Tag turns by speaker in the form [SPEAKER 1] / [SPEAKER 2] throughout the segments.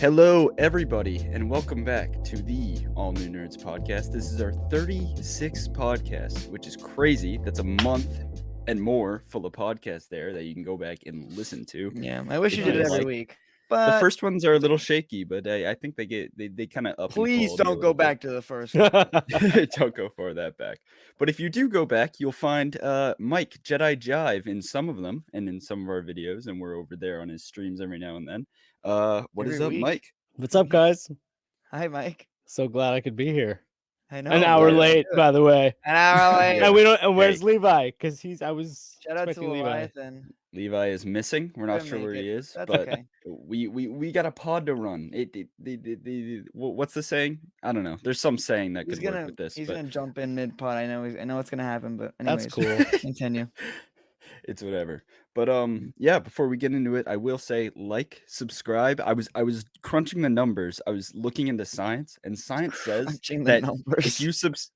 [SPEAKER 1] Hello, everybody, and welcome back to the All New Nerds podcast. This is our 36th podcast, which is crazy. That's a month and more full of podcasts there that you can go back and listen to.
[SPEAKER 2] Yeah, I wish you did it every week.
[SPEAKER 1] But the first ones are a little shaky, but I think they kind of up.
[SPEAKER 2] Please don't go back to the first one.
[SPEAKER 1] Don't go far that back. But if you do go back, you'll find Mike Jedi Jive in some of them and in some of our videos, and we're over there on his streams every now and then. What is up, Mike?
[SPEAKER 3] What's up, guys?
[SPEAKER 2] Hi, Mike.
[SPEAKER 3] So glad I could be here.
[SPEAKER 2] I know.
[SPEAKER 3] An hour late, by the way.
[SPEAKER 2] An hour late.
[SPEAKER 3] And we don't. And where's Levi? Because I was
[SPEAKER 2] shout out to
[SPEAKER 3] Levi.
[SPEAKER 1] Levi is missing. We're not sure where he is,
[SPEAKER 2] That's
[SPEAKER 1] but
[SPEAKER 2] okay.
[SPEAKER 1] we got a pod to run. What's the saying? I don't know. There's some saying that could work with this.
[SPEAKER 2] He's gonna jump in mid pod. I know what's gonna happen, but anyways,
[SPEAKER 3] that's cool.
[SPEAKER 2] Continue.
[SPEAKER 1] It's whatever. But yeah, before we get into it, I will say subscribe. I was crunching the numbers. I was looking into science, and science says that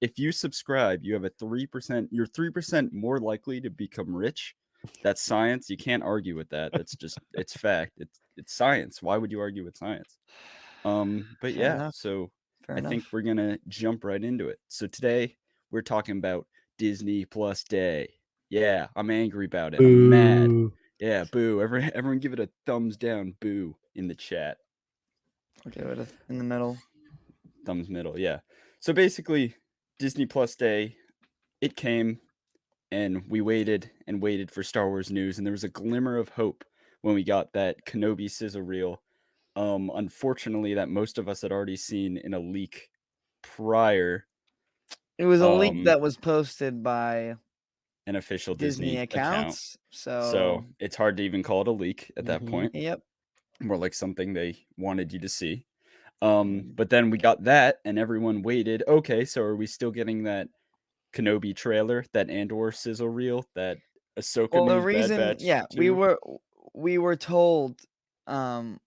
[SPEAKER 1] if you subscribe, you have a 3%. You're 3% more likely to become rich. That's science. You can't argue with that. That's just it's fact. It's science. Why would you argue with science? But yeah,
[SPEAKER 2] enough.
[SPEAKER 1] So
[SPEAKER 2] Fair
[SPEAKER 1] I
[SPEAKER 2] enough.
[SPEAKER 1] think we're gonna jump right into it. So today we're talking about Disney Plus Day. Yeah, I'm angry about it. I'm mad. Yeah, boo. Everyone give it a thumbs down, boo, in the chat.
[SPEAKER 2] Okay, in the middle.
[SPEAKER 1] Thumbs middle, yeah. So basically, Disney Plus Day, it came, and we waited and waited for Star Wars news, and there was a glimmer of hope when we got that Kenobi sizzle reel. Unfortunately, that most of us had already seen in a leak prior.
[SPEAKER 2] It was a leak that was posted by
[SPEAKER 1] an official Disney account.
[SPEAKER 2] So
[SPEAKER 1] it's hard to even call it a leak at that point.
[SPEAKER 2] Yep.
[SPEAKER 1] More like something they wanted you to see. But then we got that, and everyone waited. Okay, so are we still getting that Kenobi trailer, that Andor sizzle reel, that Ahsoka news?
[SPEAKER 2] The reason,
[SPEAKER 1] Bad Batch
[SPEAKER 2] 2? we were told that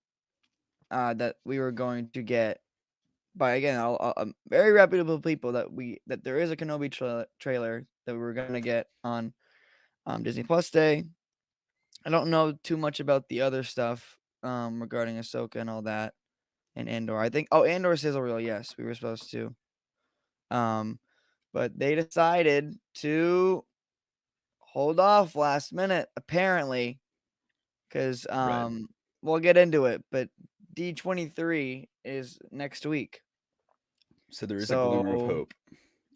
[SPEAKER 2] we were going to get, by again, very reputable people, that there is a Kenobi trailer that we were going to get on Disney Plus Day. I don't know too much about the other stuff regarding Ahsoka and all that, and Andor. I think Andor sizzle reel. Yes, we were supposed to. But they decided to hold off last minute, apparently, because we'll get into it. But D23 is next week.
[SPEAKER 1] So there is a glimmer of hope.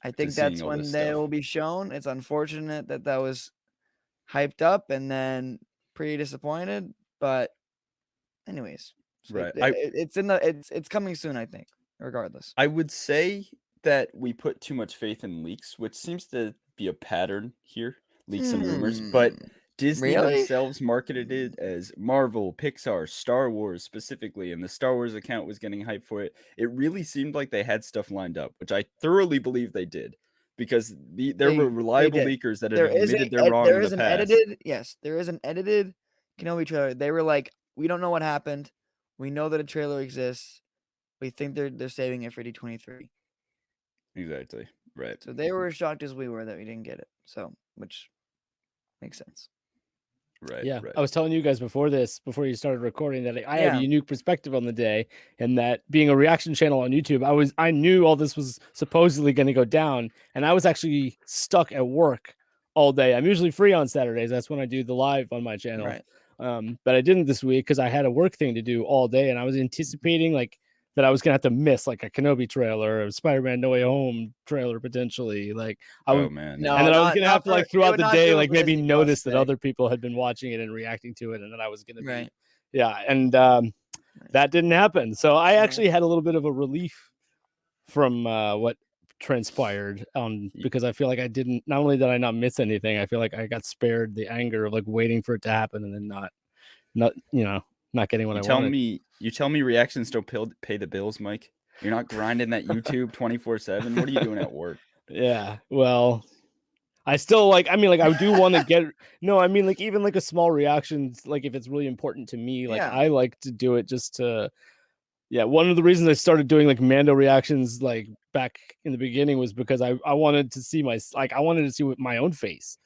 [SPEAKER 2] I think that's when they will be shown. It's unfortunate that was hyped up and then pretty disappointed. But anyways,
[SPEAKER 1] right.
[SPEAKER 2] It's coming soon, I think, regardless.
[SPEAKER 1] I would say that we put too much faith in leaks, which seems to be a pattern here. Leaks and rumors, but Disney themselves marketed it as Marvel, Pixar, Star Wars specifically, and the Star Wars account was getting hyped for it. It really seemed like they had stuff lined up, which I thoroughly believe they did, because there were reliable leakers that had admitted they're wrong in the past.
[SPEAKER 2] There is an edited Kenobi trailer. They were like, we don't know what happened. We know that a trailer exists. We think they're saving it for D23.
[SPEAKER 1] Exactly. Right.
[SPEAKER 2] So they were as shocked as we were that we didn't get it. So, which makes sense.
[SPEAKER 1] Right.
[SPEAKER 3] Yeah.
[SPEAKER 1] Right.
[SPEAKER 3] I was telling you guys before you started recording, that I had a unique perspective on the day, and that being a reaction channel on YouTube, I knew all this was supposedly going to go down, and I was actually stuck at work all day. I'm usually free on Saturdays. That's when I do the live on my channel.
[SPEAKER 2] Right.
[SPEAKER 3] But I didn't this week because I had a work thing to do all day, and I was anticipating that I was gonna have to miss a Kenobi trailer, or Spider-Man No Way Home trailer potentially.
[SPEAKER 1] Man,
[SPEAKER 3] and then I was gonna have to throughout the day maybe notice that other people had been watching it and reacting to it, and then I was gonna be and that didn't happen. So I actually had a little bit of a relief from what transpired, because I feel like I didn't. Not only did I not miss anything, I feel like I got spared the anger of waiting for it to happen and then not getting what I wanted.
[SPEAKER 1] You tell me reactions don't pay the bills, Mike. You're not grinding that YouTube 24/7. What are you doing at work?
[SPEAKER 3] Yeah, well, I still I do want to get even a small reaction, if it's really important to me. I like to do it just to. Yeah, one of the reasons I started doing Mando reactions back in the beginning was because I wanted to see I wanted to see with my own face.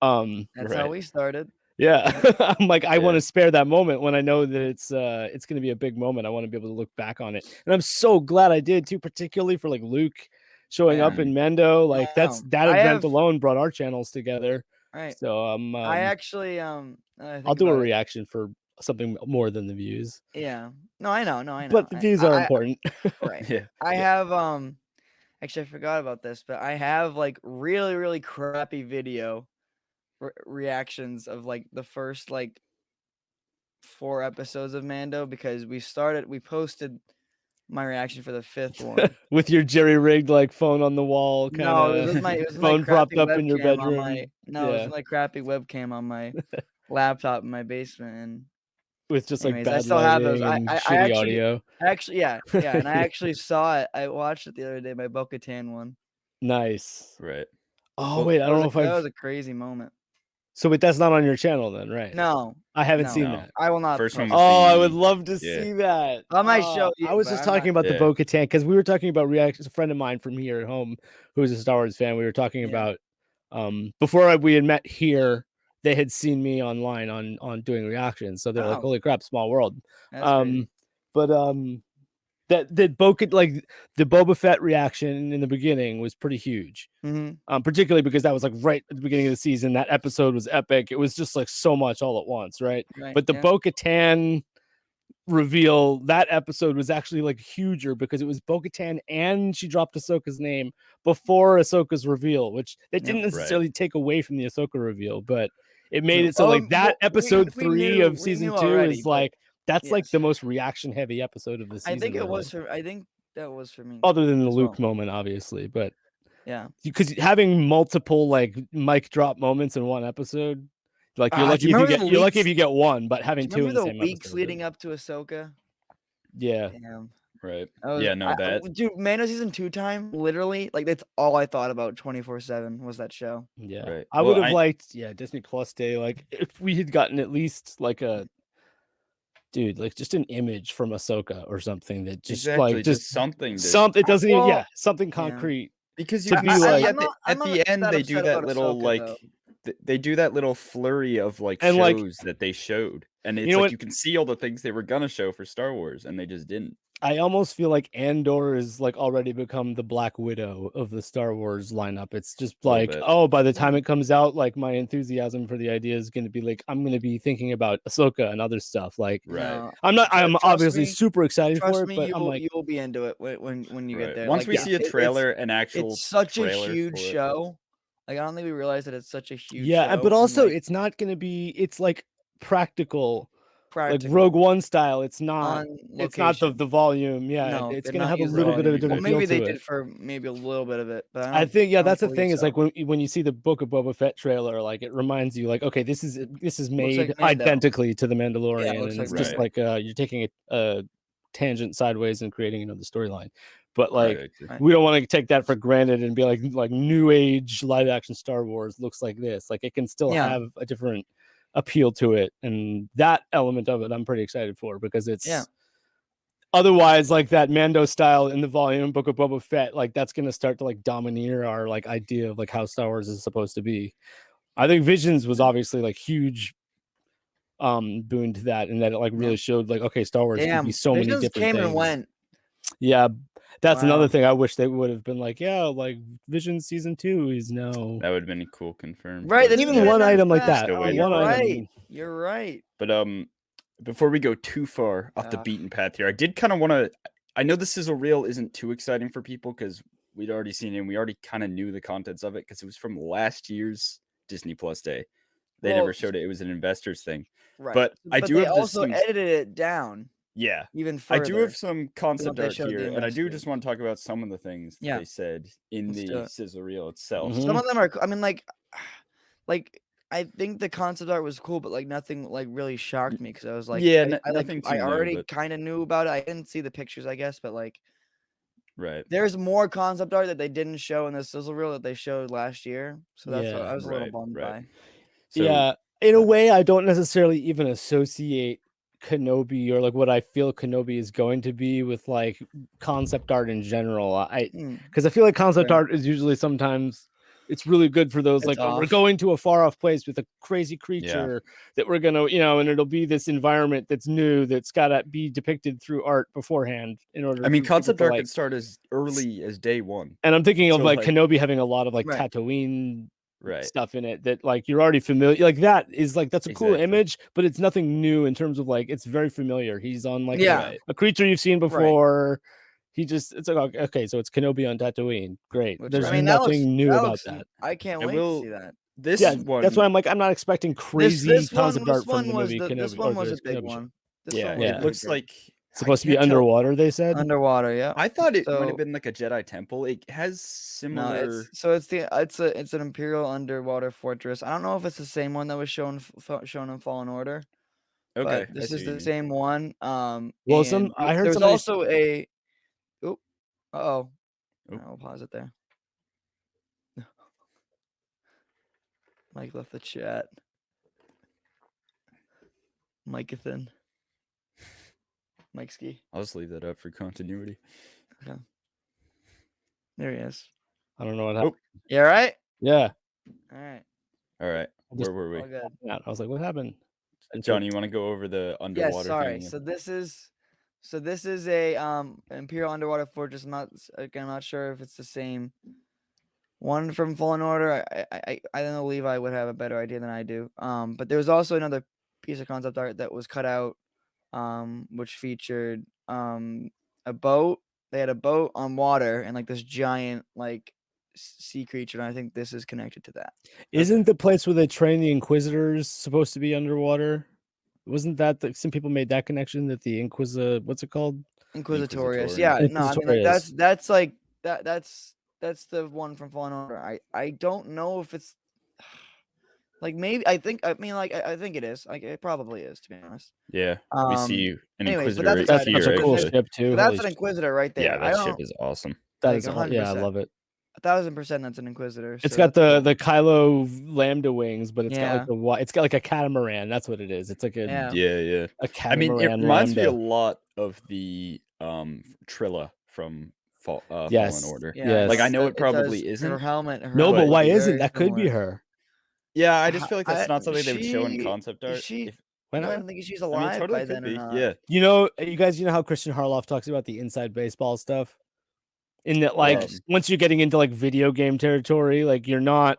[SPEAKER 2] That's how we started.
[SPEAKER 3] Yeah, I'm like, I want to spare that moment when I know that it's going to be a big moment. I want to be able to look back on it, and I'm so glad I did too, particularly for like Luke showing up in Mando. Like that event alone brought our channels together.
[SPEAKER 2] Right.
[SPEAKER 3] So
[SPEAKER 2] I actually
[SPEAKER 3] I'll do a reaction for something more than the views.
[SPEAKER 2] Yeah. No, I know.
[SPEAKER 3] But the views are important.
[SPEAKER 2] Right. Yeah. I have actually I forgot about this, but I have like really, really crappy video reactions of like the first like 4 episodes of Mando, because we posted my reaction for the 5th one
[SPEAKER 3] with your jerry-rigged like phone on the wall, kind of.
[SPEAKER 2] No, it was my
[SPEAKER 3] phone propped up in your bedroom.
[SPEAKER 2] it was my crappy webcam on my laptop in my basement, and
[SPEAKER 3] with just like bad
[SPEAKER 2] I still have those.
[SPEAKER 3] and shitty audio.
[SPEAKER 2] Yeah, and I actually saw it. I watched it the other day, my Bo-Katan one.
[SPEAKER 3] Nice.
[SPEAKER 1] Right.
[SPEAKER 3] Oh wait, I don't know if
[SPEAKER 2] that was a crazy moment.
[SPEAKER 3] So wait, that's not on your channel then, right?
[SPEAKER 2] No,
[SPEAKER 3] I haven't seen that.
[SPEAKER 2] I will not.
[SPEAKER 1] First one.
[SPEAKER 3] I would love to see that.
[SPEAKER 2] I might show you.
[SPEAKER 3] I was just talking about the Bo-Katan because we were talking about reactions. A friend of mine from here at home, who's a Star Wars fan, we were talking about before we had met here. They had seen me online on doing reactions, so they're like, "Holy crap, small world!" That the Boba Fett reaction in the beginning was pretty huge, particularly because that was like right at the beginning of the season. That episode was epic. It was just like so much all at once, right? But the Bo-Katan reveal, that episode was actually like huger because it was Bo-Katan and she dropped Ahsoka's name before Ahsoka's reveal, which they didn't necessarily take away from the Ahsoka reveal, but it made it so like that episode 3 of season 2 is like. That's like the most reaction-heavy episode of the season.
[SPEAKER 2] I think it was for. I think that was for me.
[SPEAKER 3] Other than the Luke moment, obviously, but
[SPEAKER 2] yeah,
[SPEAKER 3] because having multiple like mic drop moments in one episode, like you're lucky if you get one, but having two in the same
[SPEAKER 2] weeks
[SPEAKER 3] episode,
[SPEAKER 2] leading up to Ahsoka.
[SPEAKER 3] Yeah.
[SPEAKER 1] Right.
[SPEAKER 2] Dude, Mando season 2 time, literally, like that's all I thought about 24/7 was that show.
[SPEAKER 3] Yeah. Right. I would have liked Disney Plus Day, like if we had gotten at least like a. Dude, like just an image from Ahsoka or something that just just
[SPEAKER 1] something.
[SPEAKER 3] It doesn't even something concrete.
[SPEAKER 1] Because you can see at the end they do that little Ahsoka, they do that little flurry of like shows that they showed, and it's like you can see all the things they were gonna show for Star Wars, and they just didn't.
[SPEAKER 3] I almost feel like Andor is like already become the Black Widow of the Star Wars lineup. It's just like, by the time it comes out, like my enthusiasm for the idea is going to be like, I'm going to be thinking about Ahsoka and other stuff. Like, I'm obviously super excited for it, but I'm like,
[SPEAKER 2] you'll be into it when you get there.
[SPEAKER 1] Once we see a trailer, an actual,
[SPEAKER 2] it's such a huge show. Like, I don't think we realize that it's such a huge show.
[SPEAKER 3] Yeah, but also it's not going to be. It's like practical. Like Rogue One style, it's not the volume. Yeah, it's gonna have a little bit of a different feel
[SPEAKER 2] maybe
[SPEAKER 3] to
[SPEAKER 2] they did for maybe a little bit of it, but
[SPEAKER 3] I think that's the thing is like when you see the Book of Boba Fett trailer, like it reminds you like, okay, this is made identically to the Mandalorian, and it's just like you're taking a tangent sideways and creating another storyline. But like we don't want to take that for granted and be like new age live action Star Wars looks like this. Like it can still have a different appeal to it, and that element of it I'm pretty excited for, because it's otherwise like that Mando style in the volume Book of Boba Fett, like that's going to start to like domineer our like idea of like how Star Wars is supposed to be. I think Visions was obviously like huge boon to that, and that it like really showed like, okay, Star Wars can be so many different things.
[SPEAKER 2] And went.
[SPEAKER 3] Yeah, that's another thing I wish they would have been like, like Vision season 2 is now.
[SPEAKER 1] That would have been a cool confirmed.
[SPEAKER 2] Right,
[SPEAKER 3] then even one item like that.
[SPEAKER 2] You're right.
[SPEAKER 1] But before we go too far off the beaten path here, I did kind of want to. I know the sizzle reel isn't too exciting for people because we'd already seen it and we already kind of knew the contents of it because it was from last year's Disney Plus Day. They never showed it. It was an investors thing.
[SPEAKER 2] Right.
[SPEAKER 1] But I do have
[SPEAKER 2] also edited it down.
[SPEAKER 1] Yeah,
[SPEAKER 2] even further.
[SPEAKER 1] I do have some concept art here, and I do just want to talk about some of the things that they said in the sizzle reel itself.
[SPEAKER 2] Some of them are, I mean, like I think the concept art was cool, but like nothing like really shocked me because I was like, I already kind of knew about it. I didn't see the pictures, I guess, but like, there's more concept art that they didn't show in the sizzle reel that they showed last year, so that's what I was a little bummed by.
[SPEAKER 3] So, in a way, I don't necessarily even associate Kenobi or like what I feel Kenobi is going to be with like concept art in general. Because I feel like concept art is usually sometimes it's really good for those, like, we're going to a far off place with a crazy creature that we're gonna, and it'll be this environment that's new, that's gotta be depicted through art beforehand in order.
[SPEAKER 1] I mean, concept art could start as early as day one.
[SPEAKER 3] And I'm thinking of like Kenobi having a lot of like Tatooine stuff in it that like you're already familiar. Like that is like that's a cool image, but it's nothing new in terms of like it's very familiar. He's on like a creature you've seen before. It's like okay, so it's Kenobi on Tatooine. Great. There's nothing new about that.
[SPEAKER 2] I can't wait to see that.
[SPEAKER 1] This one,
[SPEAKER 3] that's why I'm like I'm not expecting crazy concept art from the movie.
[SPEAKER 2] This one was a big one.
[SPEAKER 1] It looks like
[SPEAKER 3] supposed to be underwater. They said
[SPEAKER 2] underwater. Yeah,
[SPEAKER 1] I thought it might have been like a Jedi temple. It has similar.
[SPEAKER 2] It's an Imperial underwater fortress. I don't know if it's the same one that was shown in Fallen Order.
[SPEAKER 1] Okay,
[SPEAKER 2] this is the same one.
[SPEAKER 3] Well, I heard
[SPEAKER 2] there's also a. I'll pause it there. Mike left the chat. Mike-a-thin. Mike Ski.
[SPEAKER 1] I'll just leave that up for continuity.
[SPEAKER 2] Okay. There he is.
[SPEAKER 3] I don't know what happened.
[SPEAKER 2] You all right?
[SPEAKER 3] Yeah.
[SPEAKER 2] All right.
[SPEAKER 1] All right. Where were we?
[SPEAKER 3] I was like, what happened?
[SPEAKER 1] Johnny, you want to go over the underwater?
[SPEAKER 2] Yeah, sorry.
[SPEAKER 1] Thing?
[SPEAKER 2] So this is a Imperial underwater fortress. I'm not sure if it's the same one from Fallen Order. I don't know, Levi would have a better idea than I do. But there was also another piece of concept art that was cut out, which featured a boat. They had a boat on water and like this giant like sea creature, and I think this is connected to that.
[SPEAKER 3] Isn't the place where they train the Inquisitors supposed to be underwater? Wasn't that some people made that connection that the what's it called?
[SPEAKER 2] Inquisitorius. Yeah, no, I mean like, that's like that's the one from Fallen Order. I don't know if it's like maybe I think it is. Like it probably is, to be honest.
[SPEAKER 1] Yeah. We see an Inquisitor.
[SPEAKER 3] But that's such a cool ship too.
[SPEAKER 2] That's an Inquisitor right there.
[SPEAKER 1] Yeah, that ship is awesome.
[SPEAKER 3] That is, yeah, I love it.
[SPEAKER 2] 1,000% that's an Inquisitor.
[SPEAKER 3] It's got the Kylo Lambda wings, but it's got like a catamaran. That's what it is. It's like a a catamaran.
[SPEAKER 1] I mean, it reminds me a lot of the Trilla from Fallen Order.
[SPEAKER 2] Yeah,
[SPEAKER 1] like I know it probably isn't
[SPEAKER 2] her helmet.
[SPEAKER 3] No, but why isn't that? Could be her.
[SPEAKER 1] Yeah, I just feel like that's not something they would show in concept art.
[SPEAKER 2] I don't think she's alive by then.
[SPEAKER 1] Yeah,
[SPEAKER 3] you guys, how Christian Harloff talks about the inside baseball stuff. In that, like, once you're getting into like video game territory, like you're not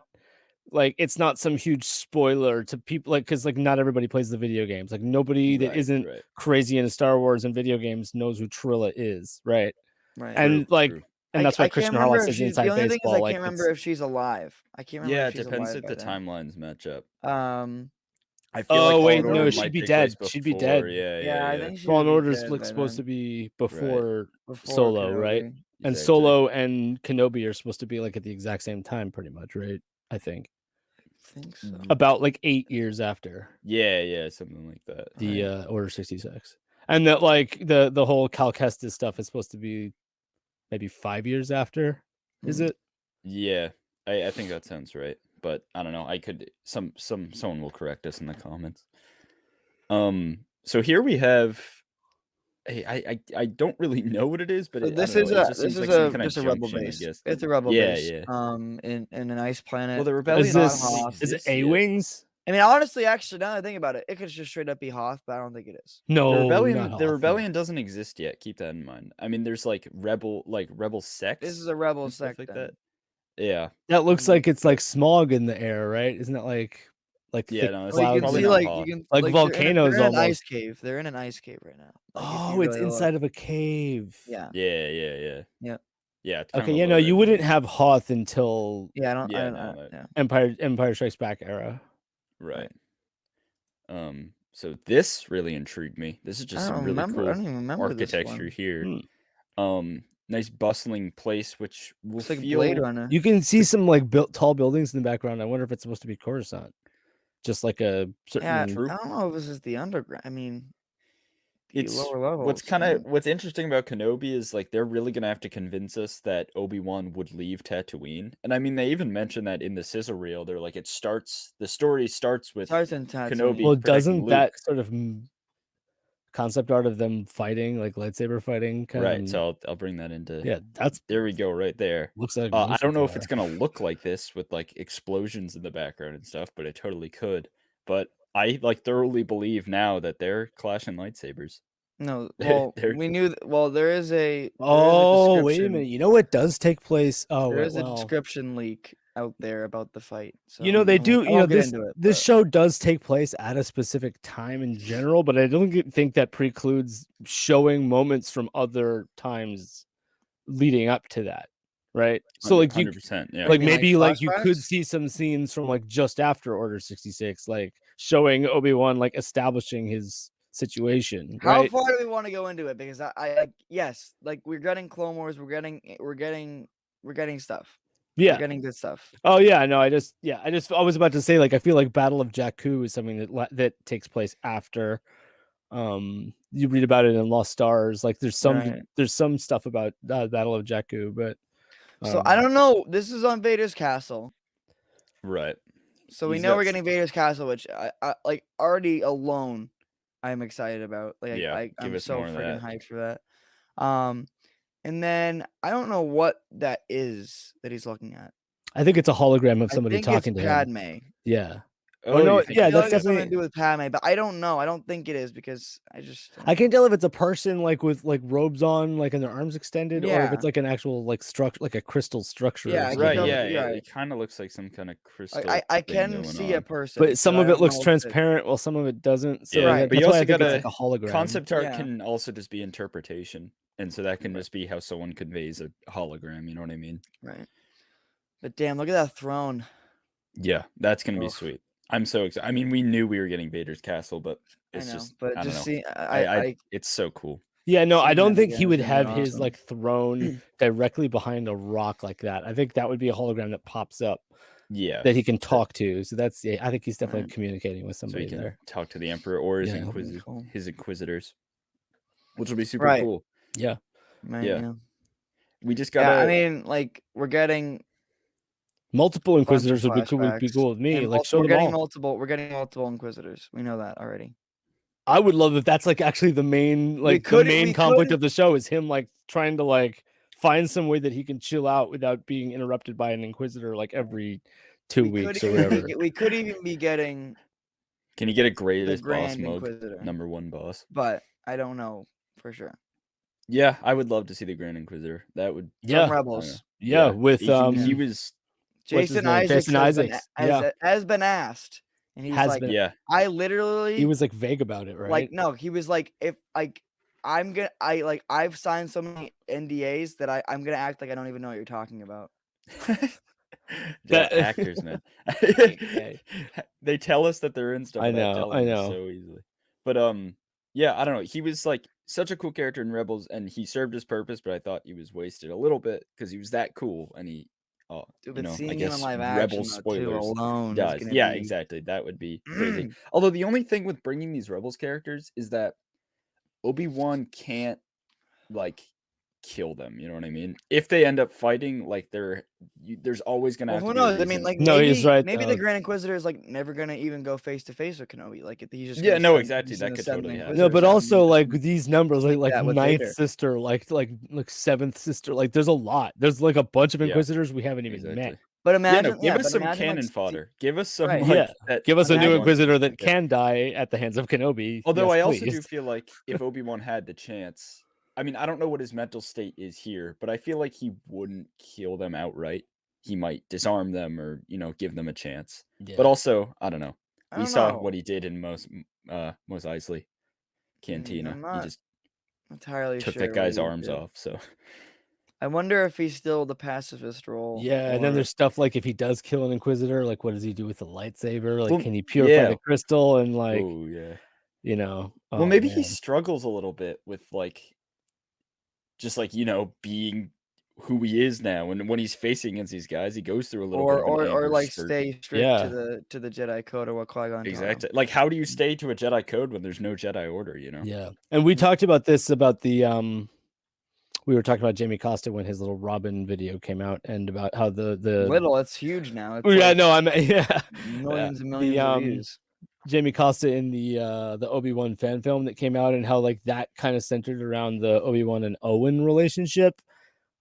[SPEAKER 3] like it's not some huge spoiler to people, like because like not everybody plays the video games. Like nobody that isn't crazy into Star Wars and video games knows who Trilla is, right?
[SPEAKER 2] Right.
[SPEAKER 3] And and that's why Christian Harloff says inside baseball.
[SPEAKER 2] The only thing is I can't remember if she's alive. I can't remember.
[SPEAKER 1] Yeah,
[SPEAKER 2] if she's
[SPEAKER 1] it depends
[SPEAKER 2] alive
[SPEAKER 1] if the timelines match up.
[SPEAKER 3] I feel wait, no, she'd be dead. She'd be dead.
[SPEAKER 2] Yeah, I think
[SPEAKER 3] Fallen Order is like supposed to be before Solo, right? And Solo and Kenobi are supposed to be like at the exact same time, pretty much, right? I think
[SPEAKER 2] so.
[SPEAKER 3] About like 8 years after.
[SPEAKER 1] Yeah, something like that.
[SPEAKER 3] The Order 66, and that like the whole Cal Kestis stuff is supposed to be maybe 5 years after. Is it?
[SPEAKER 1] Yeah, I think that sounds right. But I don't know. I could someone will correct us in the comments. So here we have. Hey, I don't really know what it is, but
[SPEAKER 2] this is a rebel base. It's a rebel base. Yeah. In an ice planet.
[SPEAKER 1] Well, the rebellion
[SPEAKER 3] is it A-wings?
[SPEAKER 2] I mean, honestly, actually, now that I think about it, it could just straight up be Hoth, but I don't think it is.
[SPEAKER 3] No,
[SPEAKER 1] the rebellion doesn't exist yet. Keep that in mind. I mean, there's like rebel sects.
[SPEAKER 2] This is a rebel sect
[SPEAKER 1] like that. Yeah,
[SPEAKER 3] that looks like it's like smog in the air, right? Isn't it like
[SPEAKER 1] no,
[SPEAKER 2] you can see
[SPEAKER 3] like volcanoes.
[SPEAKER 2] They're in an
[SPEAKER 3] almost.
[SPEAKER 2] ice cave. They're in an ice cave right now. Like
[SPEAKER 3] it's inside of a cave.
[SPEAKER 2] Yeah.
[SPEAKER 1] Yeah.
[SPEAKER 3] Okay, no, you wouldn't have Hoth until Empire Strikes Back era.
[SPEAKER 1] Right. So this really intrigued me. This is just some really cool architecture here. Nice bustling place, which will
[SPEAKER 2] it's like
[SPEAKER 1] feel...
[SPEAKER 2] Blade Runner.
[SPEAKER 3] You can see some like tall buildings in the background. I wonder if it's supposed to be Coruscant. Just like a certain...
[SPEAKER 2] I don't know if this is the underground. I mean,
[SPEAKER 1] it's
[SPEAKER 2] lower levels.
[SPEAKER 1] What's interesting about Kenobi is like they're really gonna have to convince us that Obi-Wan would leave Tatooine. And I mean, they even mentioned that in the sizzle reel. They're like, the story starts with
[SPEAKER 2] in Tatooine.
[SPEAKER 1] Kenobi.
[SPEAKER 3] Well, doesn't that sort of concept art of them fighting, like lightsaber fighting.
[SPEAKER 1] Right. So I'll bring that into.
[SPEAKER 3] Yeah,
[SPEAKER 1] there we go, right there.
[SPEAKER 3] Looks like
[SPEAKER 1] I don't know if it's gonna look like this with like explosions in the background and stuff, but it totally could. But I like thoroughly believe now that they're clashing lightsabers.
[SPEAKER 2] No, well, we knew. Well, there is a.
[SPEAKER 3] Oh, wait a minute! You know what does take place? Oh,
[SPEAKER 2] there is a description leak out there about the fight. So
[SPEAKER 3] you know they do. You know this show does take place at a specific time in general, but I don't think that precludes showing moments from other times leading up to that, right? So like
[SPEAKER 1] 100%, yeah.
[SPEAKER 3] Like maybe like you could see some scenes from like just after Order 66, like showing Obi-Wan like establishing his situation.
[SPEAKER 2] How
[SPEAKER 3] right?
[SPEAKER 2] far do we want to go into it? Because I yes, like we're getting Clone Wars, we're getting stuff.
[SPEAKER 3] Yeah,
[SPEAKER 2] we're getting good stuff.
[SPEAKER 3] Oh yeah, no, I was about to say, like, I feel like Battle of Jakku is something that takes place after. You read about it in Lost Stars. Like there's some stuff about Battle of Jakku, but
[SPEAKER 2] so I don't know. This is on Vader's castle,
[SPEAKER 1] right?
[SPEAKER 2] So we know we're getting Vader's castle, which I like already alone. I'm excited about. Like,
[SPEAKER 1] yeah,
[SPEAKER 2] I'm so freaking hyped for that. And then I don't know what that is that he's looking at.
[SPEAKER 3] I think it's a hologram of somebody talking to
[SPEAKER 2] Padme.
[SPEAKER 3] him. Yeah.
[SPEAKER 1] Oh no,
[SPEAKER 2] yeah, that's definitely something to do with Padme, but I don't know. I don't think it is because
[SPEAKER 3] I can't tell if it's a person like with like robes on, like and their arms extended, or if it's like an actual like structure, like a crystal structure.
[SPEAKER 1] Yeah, right. Yeah, it kind of looks like some kind of crystal.
[SPEAKER 2] I can see a person,
[SPEAKER 3] but some of it looks transparent, while some of it doesn't. So
[SPEAKER 1] yeah, but you also got
[SPEAKER 3] like a hologram.
[SPEAKER 1] Concept art can also just be interpretation, and so that can just be how someone conveys a hologram. You know what I mean?
[SPEAKER 2] Right. But damn, look at that throne.
[SPEAKER 1] Yeah, that's gonna be sweet. I'm so excited. I mean, we knew we were getting Vader's castle, but it's I don't know. It's so cool.
[SPEAKER 3] Yeah, no, I don't think he would have his like throne directly behind a rock like that. I think that would be a hologram that pops up.
[SPEAKER 1] Yeah,
[SPEAKER 3] that he can talk to. So that's I think he's definitely communicating with somebody
[SPEAKER 1] so he can
[SPEAKER 3] there.
[SPEAKER 1] Talk to the Emperor or his inquisitors, which will be super cool.
[SPEAKER 3] Yeah,
[SPEAKER 1] yeah. We just got.
[SPEAKER 2] I mean, like we're getting.
[SPEAKER 3] Multiple Inquisitors would be cool with me. Like
[SPEAKER 2] we're getting multiple Inquisitors. We know that already.
[SPEAKER 3] I would love if that's like actually the main conflict of the show is him like trying to like find some way that he can chill out without being interrupted by an Inquisitor like every 2 weeks or whatever.
[SPEAKER 2] We could even be getting.
[SPEAKER 1] Can you get a greatest boss mode? #1 boss.
[SPEAKER 2] But I don't know for sure.
[SPEAKER 1] Yeah, I would love to see the Grand Inquisitor. That would
[SPEAKER 2] Rebels.
[SPEAKER 3] Yeah, with
[SPEAKER 1] he was.
[SPEAKER 2] Jason Isaacs has been asked, and he's like, I literally.
[SPEAKER 3] He was like vague about it, right?
[SPEAKER 2] Like, no, he was like, if like I've signed so many NDAs that I'm gonna act like I don't even know what you're talking about.
[SPEAKER 1] Actors, man. They tell us that they're in stuff.
[SPEAKER 3] I know
[SPEAKER 1] so easily. But yeah, I don't know. He was like such a cool character in Rebels, and he served his purpose. But I thought he was wasted a little bit because he was that cool, and he. I guess Rebel spoilers does. Yeah, exactly. That would be crazy. Although the only thing with bringing these Rebels characters is that Obi-Wan can't like kill them. You know what I mean? If they end up fighting, like there's always gonna.
[SPEAKER 2] Who knows? I mean, like
[SPEAKER 3] he's right.
[SPEAKER 2] Maybe the Grand Inquisitor is like never gonna even go face to face with Kenobi. Like he's just
[SPEAKER 1] exactly. That could totally happen.
[SPEAKER 3] No, but also like these numbers, like ninth sister, like seventh sister, like there's a lot. There's like a bunch of Inquisitors we haven't even met.
[SPEAKER 2] But imagine,
[SPEAKER 1] give us some cannon fodder. Give us some,
[SPEAKER 3] give us a new Inquisitor that can die at the hands of Kenobi.
[SPEAKER 1] Although I also do feel like if Obi-Wan had the chance. I mean, I don't know what his mental state is here, but I feel like he wouldn't kill them outright. He might disarm them or, give them a chance. Yeah. But also, I don't know. We saw what he did in Mos Eisley Cantina. He just
[SPEAKER 2] entirely
[SPEAKER 1] took that guy's arms off. So
[SPEAKER 2] I wonder if he's still the pacifist role.
[SPEAKER 3] Yeah, and then there's stuff like if he does kill an Inquisitor, like what does he do with the lightsaber? Like, can he purify the crystal and like,
[SPEAKER 1] well, maybe he struggles a little bit with like. Just like being who he is now, and when he's facing against these guys, he goes through a little bit of
[SPEAKER 2] or like stay strict to the Jedi code or what Qui-Gon.
[SPEAKER 1] Exactly. Like, how do you stay to a Jedi code when there's no Jedi order?
[SPEAKER 3] Yeah, and we talked about this about the we were talking about Jamie Costa when his little Robin video came out, and about how the
[SPEAKER 2] little it's huge now. It's
[SPEAKER 3] millions and millions of views. Jamie Costa in the Obi-Wan fan film that came out, and how like that kind of centered around the Obi-Wan and Owen relationship.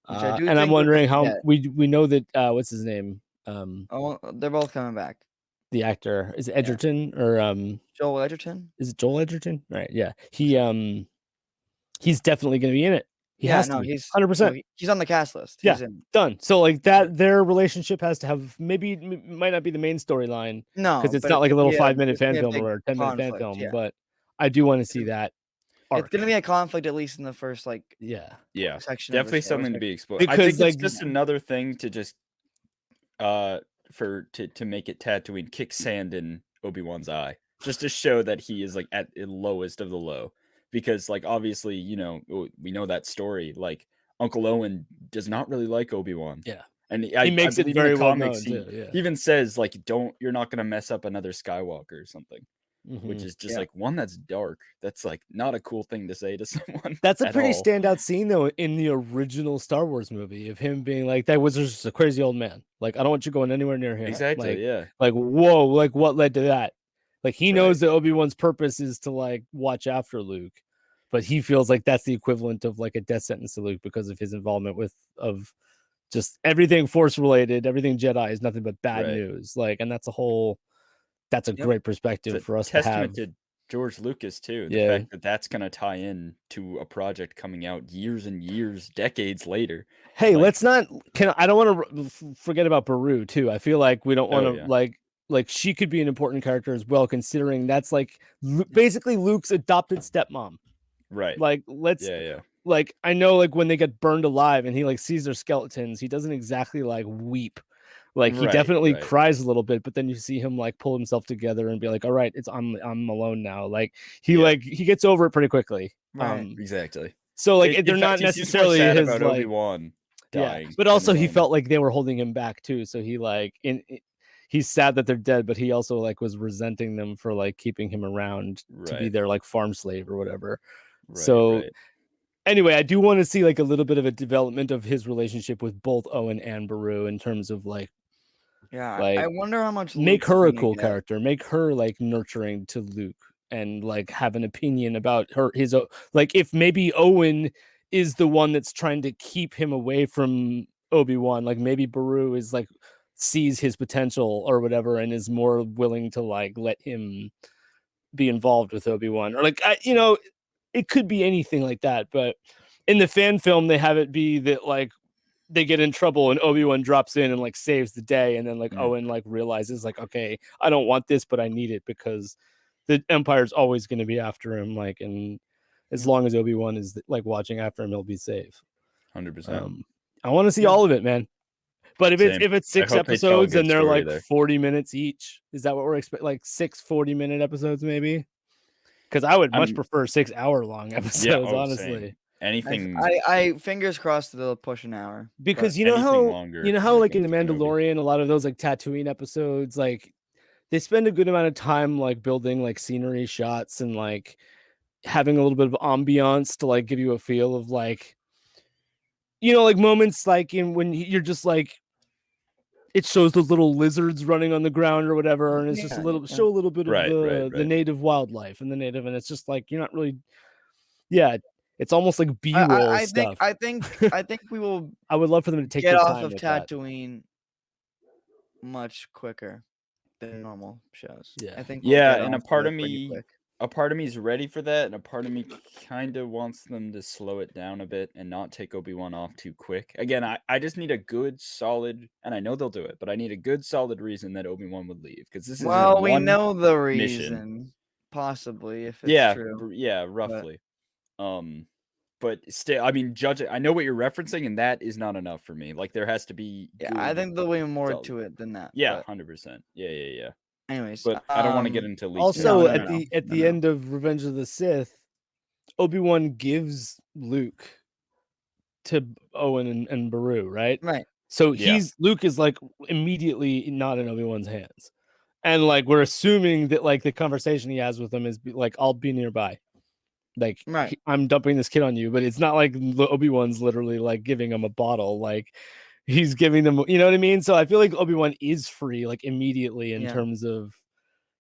[SPEAKER 3] And I'm wondering how we know that what's his name?
[SPEAKER 2] They're both coming back.
[SPEAKER 3] The actor is it Edgerton or
[SPEAKER 2] Joel Edgerton?
[SPEAKER 3] Is it Joel Edgerton? Right, yeah. He's definitely going to be in it. He has to be. He's 100%.
[SPEAKER 2] He's on the cast list.
[SPEAKER 3] He's done. So like that, their relationship has to have maybe might not be the main storyline.
[SPEAKER 2] No,
[SPEAKER 3] because it's not like a little 5-minute fan film or a 10-minute fan film.
[SPEAKER 2] Yeah.
[SPEAKER 3] But I do want to see that.
[SPEAKER 2] It's gonna be a conflict at least in the first section.
[SPEAKER 1] Definitely something to be explored. Because I think it's just another thing to just to make it Tatooine kick sand in Obi-Wan's eye, just to show that he is like at the lowest of the low. Because like obviously, you know, we know that story. Like Uncle Owen does not really like Obi-Wan.
[SPEAKER 3] Yeah.
[SPEAKER 1] And he makes it very well known too. He even says like, you're not gonna mess up another Skywalker or something. Mm-hmm. Which is just like one that's dark. That's like not a cool thing to say to someone.
[SPEAKER 3] That's a pretty standout scene though in the original Star Wars movie of him being like, that was just a crazy old man. Like, I don't want you going anywhere near him.
[SPEAKER 1] Exactly.
[SPEAKER 3] Like, like, whoa, like what led to that? Like he knows that Obi-Wan's purpose is to like watch after Luke, but he feels like that's the equivalent of like a death sentence to Luke because of his involvement of just everything Force related, everything Jedi is nothing but bad news. Like, and that's a great perspective for us to have.
[SPEAKER 1] Testament to George Lucas too. The fact that that's going to tie in to a project coming out years and years, decades later.
[SPEAKER 3] Hey, let's not. I don't want to forget about Beru too. I feel like we don't want to like she could be an important character as well, considering that's like basically Luke's adopted stepmom.
[SPEAKER 1] Right.
[SPEAKER 3] Like let's. Like I know, like when they get burned alive and he like sees their skeletons, he doesn't exactly like weep. Like he definitely cries a little bit, but then you see him like pull himself together and be like, "All right, I'm alone now." Like he he gets over it pretty quickly.
[SPEAKER 1] Exactly.
[SPEAKER 3] So like they're not necessarily his
[SPEAKER 1] about
[SPEAKER 3] like
[SPEAKER 1] Obi-Wan dying.
[SPEAKER 3] But also he felt like they were holding him back too. So he like he's sad that they're dead, but he also like was resenting them for like keeping him around to be their like farm slave or whatever. Anyway, I do want to see like a little bit of a development of his relationship with both Owen and Beru in terms of like.
[SPEAKER 2] Like, I wonder how much
[SPEAKER 3] make her a cool character, make her like nurturing to Luke and like have an opinion about his like if maybe Owen is the one that's trying to keep him away from Obi-Wan, like maybe Beru is like sees his potential or whatever and is more willing to like let him be involved with Obi-Wan, or like it could be anything like that. But in the fan film they have it be that like they get in trouble and Obi-Wan drops in and like saves the day, and then like Owen like realizes like, okay, I don't want this, but I need it because the Empire's always going to be after him, like, and as long as Obi-Wan is like watching after him, he'll be safe.
[SPEAKER 1] 100%.
[SPEAKER 3] I want to see all of it, man. But if it's 6 episodes and they're like 40 minutes each, is that what we're expecting? Like 6 40-minute episodes maybe? Because I would much prefer 6-hour-long episodes, honestly.
[SPEAKER 1] Same. Anything
[SPEAKER 2] I fingers crossed they'll push an hour,
[SPEAKER 3] because you know how like in the Mandalorian, a lot of those like Tatooine episodes, like they spend a good amount of time like building like scenery shots and like having a little bit of ambiance to like give you a feel of like, like moments like in when you're just like, it shows those little lizards running on the ground or whatever, and it's just show a little bit of the native wildlife and and it's just like you're not really it's almost like B-roll stuff.
[SPEAKER 2] I think we will.
[SPEAKER 3] I would love for them to take
[SPEAKER 2] get off of Tatooine much quicker than normal shows.
[SPEAKER 3] Yeah,
[SPEAKER 2] I think.
[SPEAKER 1] And a part of me is ready for that, and a part of me kind of wants them to slow it down a bit and not take Obi-Wan off too quick. Again, I just need a good, solid, and I know they'll do it, but I need a good, solid reason that Obi-Wan would leave, because this is
[SPEAKER 2] we know the reason, possibly, if it's true.
[SPEAKER 1] Yeah, roughly. But still, I mean, I know what you're referencing, and that is not enough for me. Like, there has to be.
[SPEAKER 2] I think there'll be more to it than that.
[SPEAKER 1] Yeah, 100%. Yeah.
[SPEAKER 2] Anyways,
[SPEAKER 1] but I don't want to get into leaks.
[SPEAKER 3] Also, at the end of Revenge of the Sith, Obi-Wan gives Luke to Owen and Beru, right?
[SPEAKER 2] Right.
[SPEAKER 3] So Luke is like immediately not in Obi-Wan's hands, and like we're assuming that like the conversation he has with him is like, I'll be nearby. Like, I'm dumping this kid on you, but it's not like Obi-Wan's literally like giving him a bottle. Like, he's giving them, you know what I mean? So I feel like Obi-Wan is free like immediately in terms of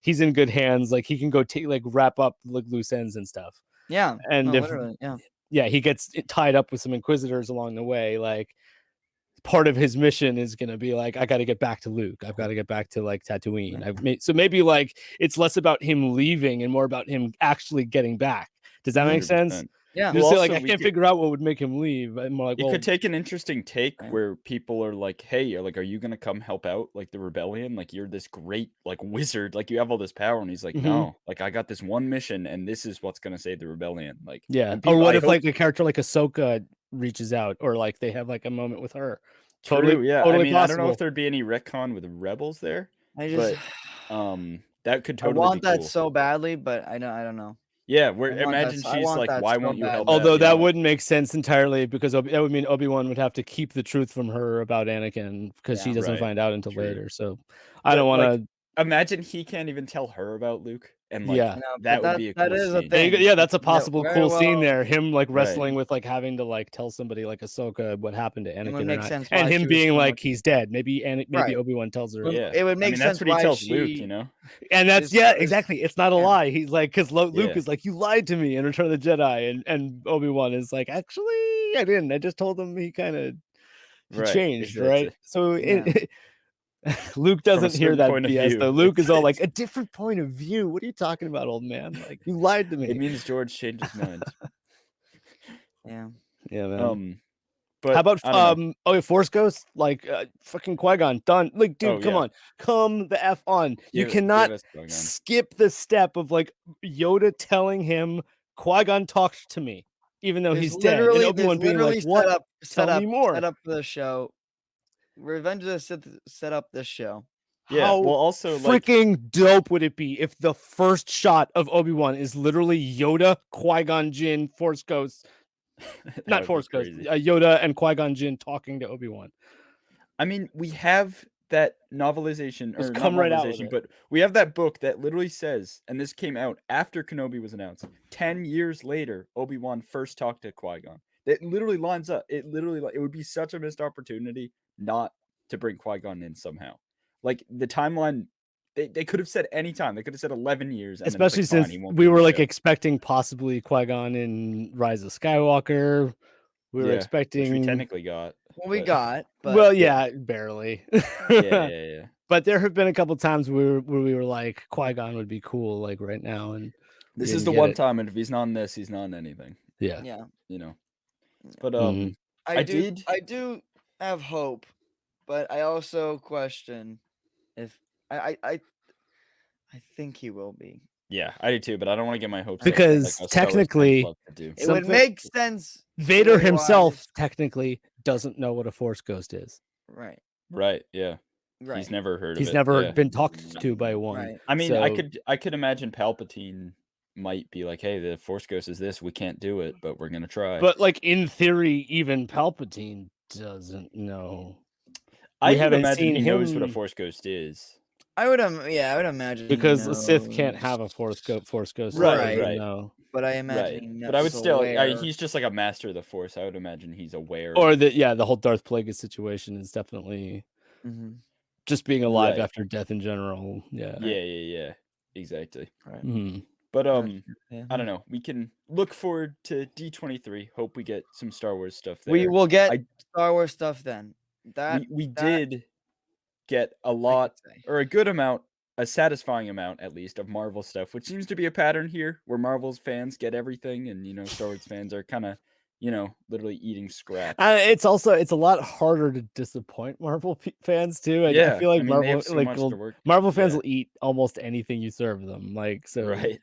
[SPEAKER 3] he's in good hands. Like he can go wrap up like loose ends and stuff.
[SPEAKER 2] Yeah,
[SPEAKER 3] and
[SPEAKER 2] no,
[SPEAKER 3] if
[SPEAKER 2] literally,
[SPEAKER 3] he gets tied up with some Inquisitors along the way, like part of his mission is gonna be like, I got to get back to Luke. I've got to get back to like Tatooine. So maybe like it's less about him leaving and more about him actually getting back. Does that make
[SPEAKER 1] 100%.
[SPEAKER 3] sense?
[SPEAKER 2] Yeah.
[SPEAKER 3] Just say like I can't figure out what would make him leave. I'm like,
[SPEAKER 1] it
[SPEAKER 3] well,
[SPEAKER 1] could take an interesting take where people are like, hey, like, are you gonna come help out like the rebellion? Like you're this great like wizard, like you have all this power, and he's like, no, like I got this one mission, and this is what's gonna save the rebellion. Like,
[SPEAKER 3] yeah.
[SPEAKER 1] people,
[SPEAKER 3] Or what if like a character like Ahsoka reaches out, or like they have like a moment with her?
[SPEAKER 1] Totally, yeah.
[SPEAKER 3] Totally
[SPEAKER 1] I mean,
[SPEAKER 3] possible.
[SPEAKER 1] I don't know if there'd be any retcon with Rebels there, but that could totally
[SPEAKER 2] I want
[SPEAKER 1] be
[SPEAKER 2] that
[SPEAKER 1] cool.
[SPEAKER 2] so badly, but I don't know.
[SPEAKER 1] Yeah, imagine she's like, why won't you help?
[SPEAKER 3] Although that wouldn't make sense entirely, because that would mean Obi-Wan would have to keep the truth from her about Anakin, because she doesn't find out until later. So I don't want to
[SPEAKER 1] imagine he can't even tell her about Luke, and like
[SPEAKER 2] that
[SPEAKER 1] would be a cool scene.
[SPEAKER 3] Yeah, that's a possible cool scene there.
[SPEAKER 2] well,
[SPEAKER 3] Him like wrestling with like having to like tell somebody like Ahsoka what happened to Anakin,
[SPEAKER 2] would make sense
[SPEAKER 3] and
[SPEAKER 2] why
[SPEAKER 3] him
[SPEAKER 2] she was
[SPEAKER 3] being
[SPEAKER 2] so
[SPEAKER 3] like
[SPEAKER 2] much-
[SPEAKER 3] he's dead. Maybe Obi-Wan tells her.
[SPEAKER 1] Yeah,
[SPEAKER 2] it would make sense
[SPEAKER 1] that's what he
[SPEAKER 2] why
[SPEAKER 1] tells
[SPEAKER 2] she
[SPEAKER 1] Luke, you know.
[SPEAKER 3] And that's exactly. It's not a lie. He's like, because Luke
[SPEAKER 1] Yeah.
[SPEAKER 3] is like, you lied to me in Return of the Jedi, and Obi-Wan is like, actually, I didn't. I just told him he kind of changed, right? So Luke doesn't hear that BS though. Luke is all like, a different point of view. What are you talking about, old man? Like, you lied to me.
[SPEAKER 1] It means George changed his mind.
[SPEAKER 2] Yeah,
[SPEAKER 1] man. But
[SPEAKER 3] how about Force Ghost, like fucking Qui-Gon, done. Like, dude, come on, come the F on. You cannot skip the step of like Yoda telling him Qui-Gon talked to me, even though he's dead. And Obi-Wan being like, what? Tell me more.
[SPEAKER 2] Set up the show. Revenge of the Sith set up this show.
[SPEAKER 1] Yeah,
[SPEAKER 3] How
[SPEAKER 1] well, also
[SPEAKER 3] freaking dope would it be if the first shot of Obi-Wan is literally Yoda, Qui-Gon Jinn, Force Ghost, not Force Ghost, Yoda and Qui-Gon Jinn talking to Obi-Wan.
[SPEAKER 1] I mean, we have that novelization, or
[SPEAKER 3] come
[SPEAKER 1] not
[SPEAKER 3] right out
[SPEAKER 1] novelization, but we have that book that literally says, and this came out after Kenobi was announced, 10 years later, Obi-Wan first talked to Qui-Gon. It literally lines up. It would be such a missed opportunity not to bring Qui-Gon in somehow. Like the timeline, they could have said any time. They could have said 11 years. And
[SPEAKER 3] especially since we were like expecting possibly Qui-Gon in Rise of Skywalker. We were expecting,
[SPEAKER 1] which we technically got.
[SPEAKER 2] Well, we got, but
[SPEAKER 3] well, yeah, barely.
[SPEAKER 1] yeah.
[SPEAKER 3] But there have been a couple times where we were like, Qui-Gon would be cool, like right now, and
[SPEAKER 1] this is the one time, and if he's not in this, he's not in anything.
[SPEAKER 3] Yeah,
[SPEAKER 1] you know. But
[SPEAKER 2] I do have hope, but I also question if I think he will be.
[SPEAKER 1] Yeah, I do too, but I don't want to get my hopes
[SPEAKER 3] because
[SPEAKER 1] up,
[SPEAKER 3] technically
[SPEAKER 2] it would make sense.
[SPEAKER 3] Vader himself technically doesn't know what a Force Ghost is.
[SPEAKER 1] Right. Yeah.
[SPEAKER 2] Right.
[SPEAKER 1] He's never heard of it.
[SPEAKER 3] He's never been talked to by one.
[SPEAKER 2] Right.
[SPEAKER 1] I mean, I could imagine Palpatine might be like, hey, the Force Ghost is this. We can't do it, but we're gonna try.
[SPEAKER 3] But like in theory, even Palpatine doesn't know.
[SPEAKER 1] I haven't seen he knows what a Force Ghost is.
[SPEAKER 2] I would imagine
[SPEAKER 3] because the Sith can't have a Force Ghost,
[SPEAKER 1] right?
[SPEAKER 3] No.
[SPEAKER 2] But I imagine,
[SPEAKER 1] but I would still, he's just like a master of the Force. I would imagine he's aware.
[SPEAKER 3] Or the whole Darth Plagueis situation is definitely just being alive after death in general.
[SPEAKER 1] Yeah, exactly.
[SPEAKER 2] Right.
[SPEAKER 3] Mm-hmm.
[SPEAKER 1] But I don't know. We can look forward to D23. Hope we get some Star Wars stuff there.
[SPEAKER 2] We will get Star Wars stuff then.
[SPEAKER 1] We did get a lot, or a good amount, a satisfying amount at least, of Marvel stuff, which seems to be a pattern here, where Marvel's fans get everything, and Star Wars fans are kind of literally eating scraps.
[SPEAKER 3] It's a lot harder to disappoint Marvel fans too. I feel like Marvel fans will eat almost anything you serve them. Like, so
[SPEAKER 1] right.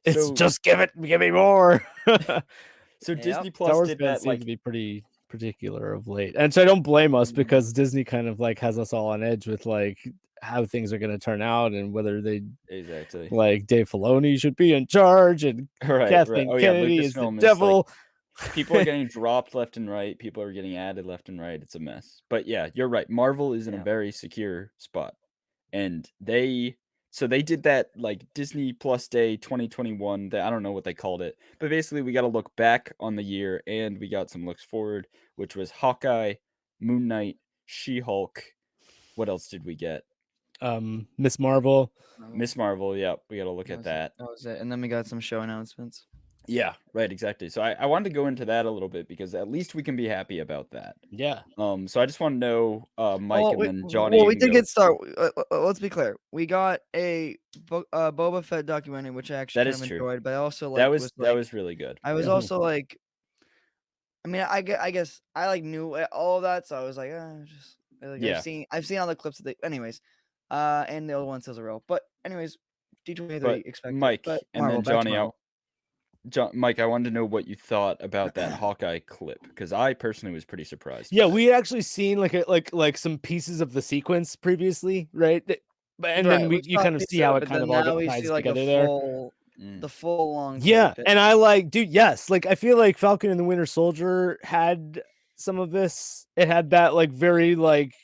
[SPEAKER 3] It's just give me more.
[SPEAKER 1] So Disney Plus did that,
[SPEAKER 3] seem to be pretty particular of late, and so I don't blame us, because Disney kind of like has us all on edge with like how things are going to turn out, and whether they like Dave Filoni should be in charge, and Kathleen Kennedy is the devil.
[SPEAKER 1] Like, people are getting dropped left and right. People are getting added left and right. It's a mess. But yeah, you're right. Marvel is in a very secure spot, and they did that like Disney Plus Day 2021. I don't know what they called it, but basically we got to look back on the year, and we got some looks forward, which was Hawkeye, Moon Knight, She-Hulk. What else did we get?
[SPEAKER 3] Miss Marvel.
[SPEAKER 1] Miss Marvel, yeah, we got to look at that.
[SPEAKER 2] That was it. And then we got some show announcements.
[SPEAKER 1] Yeah, right, exactly. So I wanted to go into that a little bit because at least we can be happy about that.
[SPEAKER 3] Yeah.
[SPEAKER 1] So I just want to know, Mike and then Johnny.
[SPEAKER 2] Well, we did get started. Let's be clear. We got a Boba Fett documentary, which I actually kind of enjoyed, but I also like
[SPEAKER 1] that was really good.
[SPEAKER 2] I was also like, I mean, I guess I like knew all of that, so I was like, I've seen all the clips that anyways, and the old one says a real, but anyways, D23 expected.
[SPEAKER 1] Mike
[SPEAKER 2] but
[SPEAKER 1] and
[SPEAKER 2] Marvel,
[SPEAKER 1] then Johnny, Mike, I wanted to know what you thought about that Hawkeye clip because I personally was pretty surprised.
[SPEAKER 3] Yeah, we had actually seen like some pieces of the sequence previously, right? And then you kind of see how it kind of all ties together there.
[SPEAKER 2] The full long.
[SPEAKER 3] Yeah, and I like, dude. Yes, like I feel like Falcon and the Winter Soldier had some of this. It had that like very like.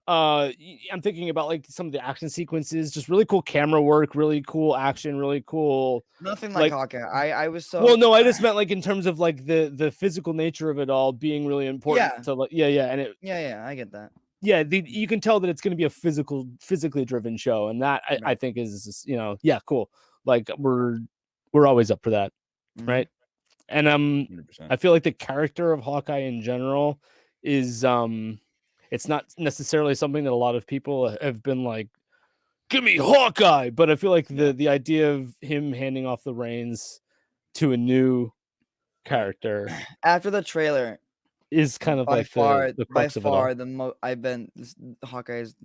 [SPEAKER 3] I'm thinking about like some of the action sequences, just really cool camera work, really cool action, really cool.
[SPEAKER 2] Nothing like Hawkeye. I was so
[SPEAKER 3] well. No, I just meant like in terms of like the physical nature of it all being really important.
[SPEAKER 2] Yeah.
[SPEAKER 3] To like, yeah, and it.
[SPEAKER 2] Yeah, I get that.
[SPEAKER 3] Yeah, you can tell that it's going to be a physically driven show, and that I think is cool. Like we're always up for that, right? And 100%. I feel like the character of Hawkeye in general is it's not necessarily something that a lot of people have been like, give me Hawkeye, but I feel like the idea of him handing off the reins to a new character
[SPEAKER 2] after the trailer
[SPEAKER 3] is kind of like the crux of it all.
[SPEAKER 2] Hawkeye is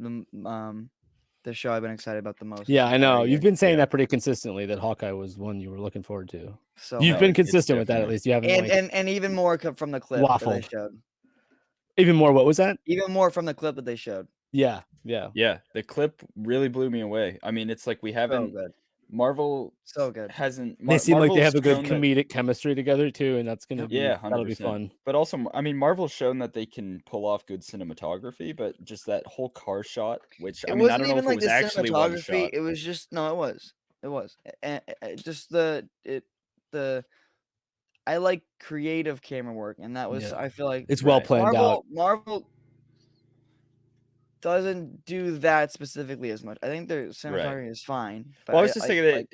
[SPEAKER 2] the show I've been excited about the most.
[SPEAKER 3] Yeah, I know. You've been saying that pretty consistently, that Hawkeye was one you were looking forward to. So you've been consistent with that, at least. You haven't
[SPEAKER 2] and even more from the clip that they showed.
[SPEAKER 3] Even more, what was that?
[SPEAKER 2] Even more from the clip that they showed.
[SPEAKER 3] Yeah.
[SPEAKER 1] The clip really blew me away. I mean, it's like we haven't. Marvel
[SPEAKER 2] so good
[SPEAKER 1] hasn't.
[SPEAKER 3] They seem like they have a good comedic chemistry together too, and that's gonna be that'll be fun.
[SPEAKER 1] But also, I mean, Marvel's shown that they can pull off good cinematography, but just that whole car shot, which I mean, I don't know if it was actually one shot.
[SPEAKER 2] It was just it was, and just I like creative camera work, and that was I feel like
[SPEAKER 3] it's well planned out.
[SPEAKER 2] Marvel doesn't do that specifically as much. I think their cinematography is fine. But
[SPEAKER 1] I was just thinking that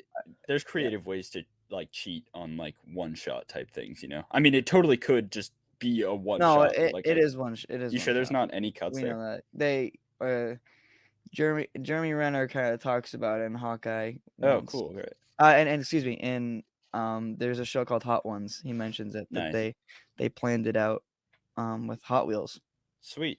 [SPEAKER 1] there's creative ways to like cheat on like one shot type things, you know. I mean, it totally could just be a one shot.
[SPEAKER 2] No, it is one. It is.
[SPEAKER 1] You sure there's not any cuts there?
[SPEAKER 2] We know that they Jeremy Renner kind of talks about it in Hawkeye.
[SPEAKER 1] Oh, cool, great.
[SPEAKER 2] And excuse me, in there's a show called Hot Ones. He mentions it that they planned it out with Hot Wheels.
[SPEAKER 1] Sweet.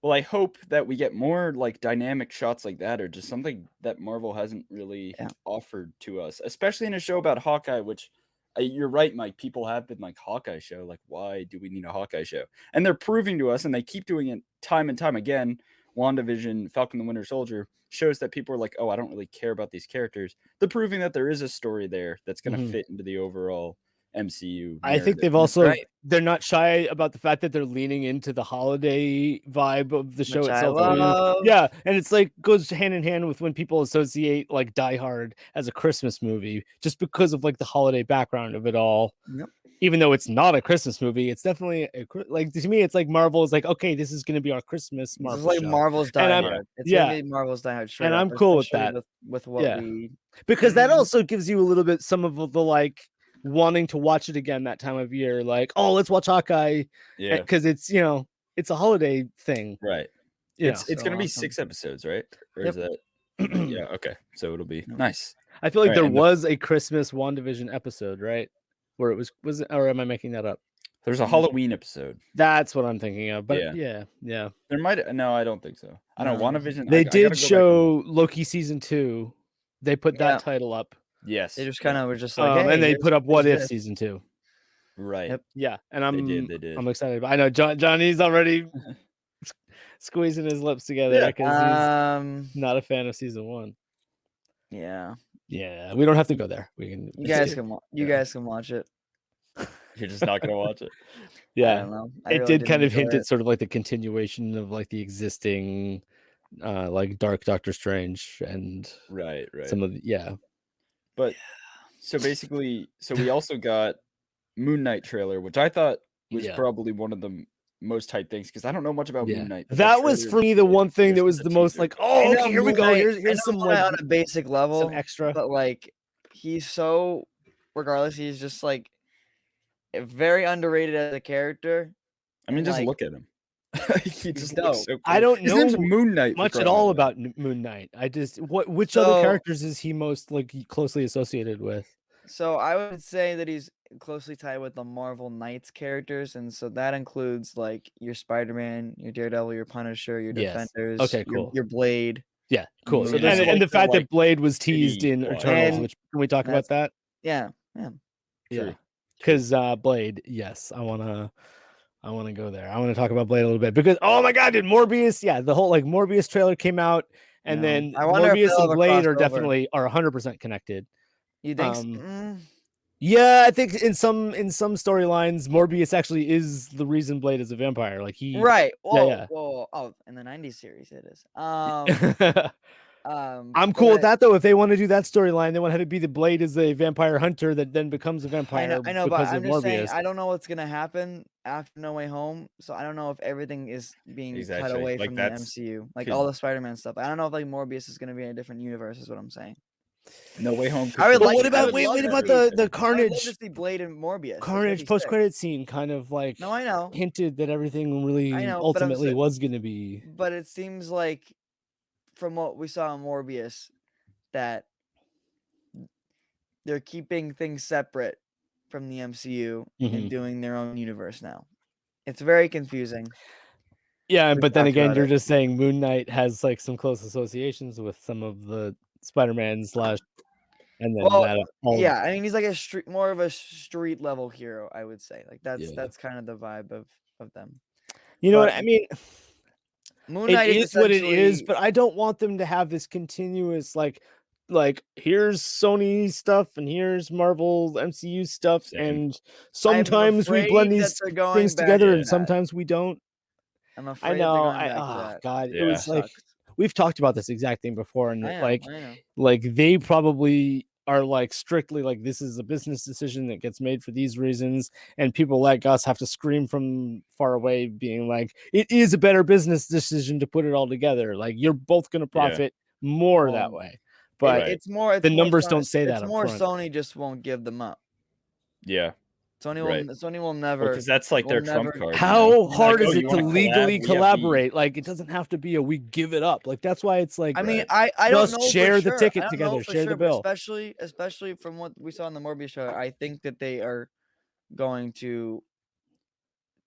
[SPEAKER 1] Well, I hope that we get more like dynamic shots like that, or just something that Marvel hasn't really offered to us, especially in a show about Hawkeye, which you're right, Mike. People have been like, Hawkeye show. Like, why do we need a Hawkeye show? And they're proving to us, and they keep doing it time and time again. WandaVision, Falcon the Winter Soldier shows that people are like, oh, I don't really care about these characters. They're proving that there is a story there that's going to fit into the overall MCU.
[SPEAKER 3] I think they've also they're not shy about the fact that they're leaning into the holiday vibe of the show itself. Yeah, and it's like goes hand in hand with when people associate like Die Hard as a Christmas movie just because of like the holiday background of it all.
[SPEAKER 2] Yep.
[SPEAKER 3] Even though it's not a Christmas movie, it's definitely like to me, it's like Marvel is like, okay, this is going to be our Christmas Marvel.
[SPEAKER 2] It's like Marvel's Die Hard. It's gonna be Marvel's Die Hard.
[SPEAKER 3] And I'm cool with that.
[SPEAKER 2] With what
[SPEAKER 3] because that also gives you a little bit some of the like wanting to watch it again that time of year, like, oh, let's watch Hawkeye, because it's it's a holiday thing,
[SPEAKER 1] right? It's gonna be 6 episodes, right? Or is that okay, so it'll be nice.
[SPEAKER 3] I feel like there was a Christmas WandaVision episode, right, where it was it, or am I making that up?
[SPEAKER 1] There's a Halloween episode.
[SPEAKER 3] That's what I'm thinking of, but yeah
[SPEAKER 1] there might. No, I don't think so. I don't know. WandaVision,
[SPEAKER 3] they did show Loki season 2. They put that title up.
[SPEAKER 1] Yes,
[SPEAKER 2] they just kind of were just like, hey,
[SPEAKER 3] and they put up What If season 2,
[SPEAKER 1] right?
[SPEAKER 2] Yep.
[SPEAKER 3] Yeah, and
[SPEAKER 1] they did.
[SPEAKER 3] I'm excited. I know Johnny's already squeezing his lips together because he's not a fan of season 1.
[SPEAKER 2] Yeah,
[SPEAKER 3] we don't have to go there. We can.
[SPEAKER 2] You guys can watch it.
[SPEAKER 1] You're just not gonna watch it.
[SPEAKER 3] Yeah,
[SPEAKER 2] I don't know.
[SPEAKER 3] It did kind of hint at sort of like the continuation of like the existing, like Dark Doctor Strange and
[SPEAKER 1] right.
[SPEAKER 3] Some of the
[SPEAKER 1] But so basically, we also got Moon Knight trailer, which I thought was probably one of the most hype things because I don't know much about Moon Knight.
[SPEAKER 3] That was for me the one thing that was the most like, oh, okay, here we go. Here's some like
[SPEAKER 2] on a basic level,
[SPEAKER 3] some extra.
[SPEAKER 2] But like, he's so, regardless, he's just like very underrated as a character.
[SPEAKER 1] I mean, just look at him. He just looks so cool.
[SPEAKER 3] I don't know
[SPEAKER 1] Moon Knight
[SPEAKER 3] much at all about Moon Knight. I just which other characters is he most like closely associated with?
[SPEAKER 2] So I would say that he's closely tied with the Marvel Knights characters, and so that includes like your Spider-Man, your Daredevil, your Punisher, your Defenders,
[SPEAKER 3] okay, cool,
[SPEAKER 2] your Blade.
[SPEAKER 3] Yeah, cool. So and the fact that Blade was teased in Eternals, which can we talk about that?
[SPEAKER 2] Yeah.
[SPEAKER 3] Because Blade, yes, I wanna go there. I want to talk about Blade a little bit because oh my god, did Morbius? Yeah, the whole like Morbius trailer came out, and then Morbius and Blade are 100% connected.
[SPEAKER 2] You think?
[SPEAKER 3] Yeah, I think in some storylines, Morbius actually is the reason Blade is a vampire. Like he,
[SPEAKER 2] right? Whoa. Oh, in the '90s series, it is.
[SPEAKER 3] I'm cool with that though. If they want to do that storyline, they want to have it be the Blade is a vampire hunter that then becomes a vampire.
[SPEAKER 2] I know, but I'm just saying, I don't know what's gonna happen after No Way Home, so I don't know if everything is being cut away from the MCU, like all the Spider-Man stuff. I don't know if like Morbius is gonna be in a different universe. Is what I'm saying.
[SPEAKER 1] No Way Home.
[SPEAKER 3] I would like. What about the Carnage?
[SPEAKER 2] I'd love to see Blade and Morbius.
[SPEAKER 3] Carnage post-credit scene kind of like.
[SPEAKER 2] No, I know.
[SPEAKER 3] Hinted that everything really ultimately was going to be.
[SPEAKER 2] But it seems like, from what we saw in Morbius, that they're keeping things separate from the MCU and doing their own universe now. It's very confusing.
[SPEAKER 3] Yeah, but then again, you're just saying Moon Knight has like some close associations with some of the Spider-Man / and then
[SPEAKER 2] I mean he's like more of a street level hero, I would say. Like that's kind of the vibe of them.
[SPEAKER 3] You know what I mean?
[SPEAKER 2] Moon Knight
[SPEAKER 3] is what it is, but I don't want them to have this continuous like here's Sony stuff and here's Marvel MCU stuff, and sometimes we blend these things together and sometimes we don't.
[SPEAKER 2] I'm afraid.
[SPEAKER 3] God, it was like we've talked about this exact thing before, and like they probably are like strictly like this is a business decision that gets made for these reasons, and people like us have to scream from far away being like it is a better business decision to put it all together. Like you're both going to profit more that way, but
[SPEAKER 2] it's more
[SPEAKER 3] the numbers don't say that.
[SPEAKER 2] It's more Sony just won't give them up.
[SPEAKER 1] Yeah.
[SPEAKER 2] Sony will never,
[SPEAKER 1] because that's like their trump card.
[SPEAKER 3] How hard is it to legally collaborate? Like it doesn't have to be we give it up. Like that's why it's like
[SPEAKER 2] I mean I don't know,
[SPEAKER 3] share the ticket together, share the bill.
[SPEAKER 2] Especially from what we saw in the Morbius show, I think that they are going to